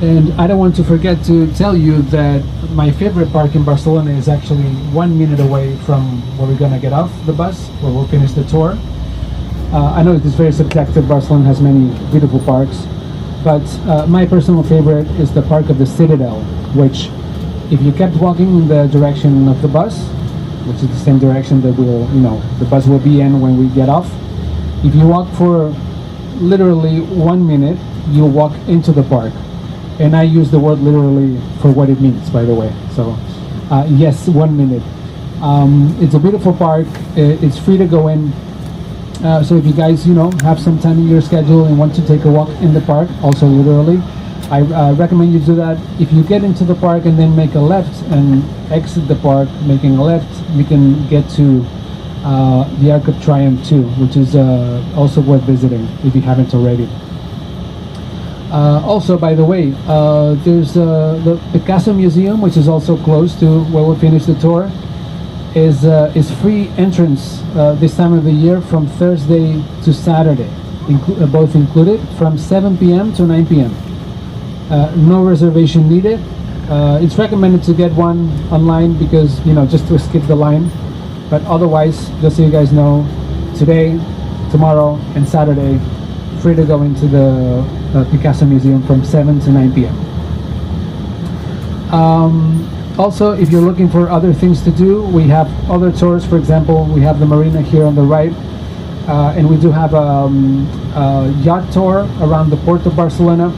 And I don't want to forget to tell you that my favorite park in Barcelona is actually 1 minute away from where we're going to get off the bus, where we'll finish the tour. I know it is very subjective. Barcelona has many beautiful parks, but my personal favorite is the Park of the Citadel, which, if you kept walking in the direction of the bus, which is the same direction that the bus will be in when we get off, if you walk for literally 1 minute, you'll walk into the park. And I use the word literally for what it means, by the way. So, yes, 1 minute. It's a beautiful park. It's free to go in. So if you guys, have some time in your schedule and want to take a walk in the park, also literally, I recommend you do that. If you get into the park and then make a left and exit the park, making a left, you can get to the Arc of Triumph too, which is also worth visiting if you haven't already. Also, by the way, there's the Picasso Museum, which is also close to where we'll finish the tour. Is free entrance this time of the year from Thursday to Saturday, both included, from 7 p.m. to 9 p.m. No reservation needed. It's recommended to get one online because, just to skip the line. But otherwise, just so you guys know, today, tomorrow, and Saturday, free to go into the Picasso Museum from 7 to 9 p.m. Also, if you're looking for other things to do, we have other tours. For example, we have the marina here on the right, and we do have a yacht tour around the port of Barcelona.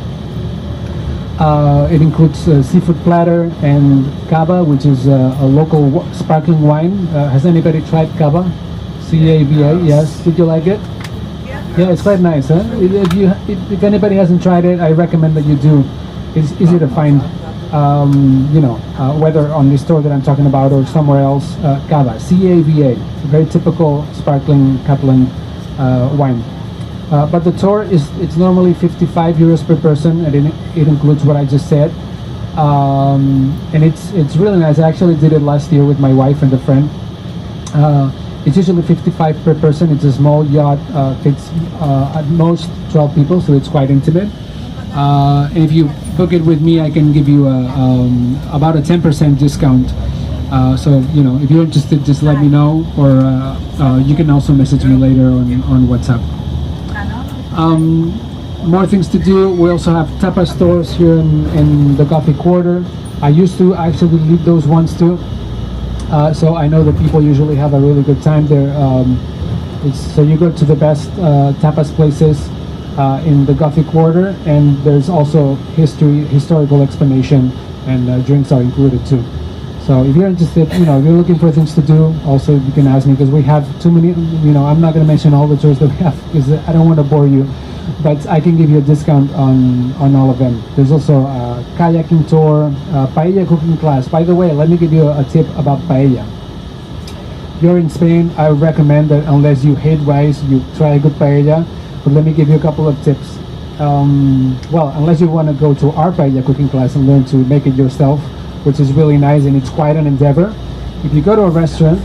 It includes seafood platter and cava, which is a local sparkling wine. Has anybody tried cava? C-A-V-A, yes. Did you like it? Yeah, it's quite nice, huh? If anybody hasn't tried it, I recommend that you do. It's easy to find whether on this store that I'm talking about or somewhere else, Cava, C-A-V-A, very typical sparkling Catalan wine. But the tour it's normally 55 euros per person, and it includes what I just said. And it's really nice. I actually did it last year with my wife and a friend. It's usually 55 per person. It's a small yacht, fits at most 12 people, so it's quite intimate. And if you book it with me, I can give you about a 10% discount. So if you're interested, just let me know, or you can also message me later on WhatsApp. More things to do. We also have tapas stores here in the Coffee Quarter. I used to actually lead those ones too. So I know that people usually have a really good time there. So you go to the best tapas places in the Coffee Quarter, and there's also historical explanation, and drinks are included too. So if you're interested, if you're looking for things to do, also you can ask me, because we have too many. I'm not going to mention all the tours that we have because I don't want to bore you, but I can give you a discount on all of them. There's also a kayaking tour, paella cooking class. By the way, let me give you a tip about paella. You're in Spain, I would recommend that unless you hate rice, you try a good paella. But let me give you a couple of tips. Unless you want to go to our paella cooking class and learn to make it yourself, which is really nice, and it's quite an endeavor. If you go to a restaurant,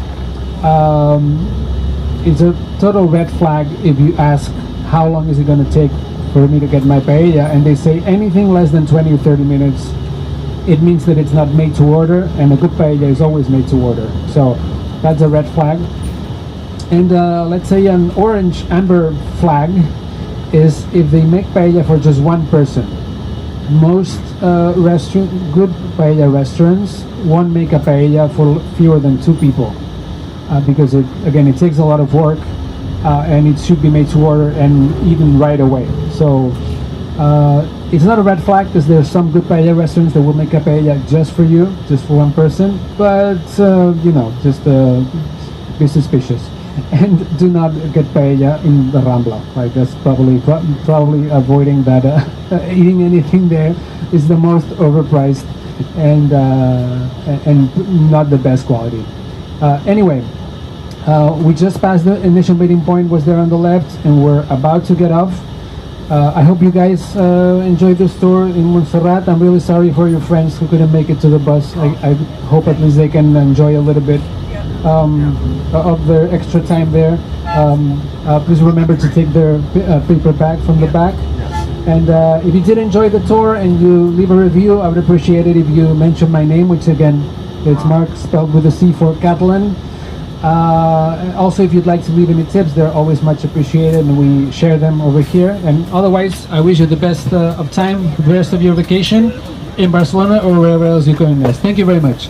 it's a total red flag if you ask how long is it going to take for me to get my paella, and they say anything less than 20 or 30 minutes, it means that it's not made to order, and a good paella is always made to order. So that's a red flag. And let's say an orange amber flag is if they make paella for just one person. Most good paella restaurants won't make a paella for fewer than 2 people, because it takes a lot of work, and it should be made to order and eaten right away. So it's not a red flag, because there's some good paella restaurants that will make a paella just for you, just for one person. But just be suspicious. And do not get paella in the Rambla. Like, that's probably avoiding that. Eating anything there is the most overpriced and not the best quality. Anyway, we just passed the initial meeting point, was there on the left, and we're about to get off. I hope you guys enjoyed this tour in Montserrat. I'm really sorry for your friends who couldn't make it to the bus. I hope at least they can enjoy a little bit of their extra time there. Please remember to take their paper bag from the back. And if you did enjoy the tour and you leave a review, I would appreciate it if you mention my name, which again, it's Mark, spelled with a C for Catalan. Also, if you'd like to leave any tips, they're always much appreciated, and we share them over here. And otherwise, I wish you the best of time, the rest of your vacation in Barcelona or wherever else you're going next. Thank you very much.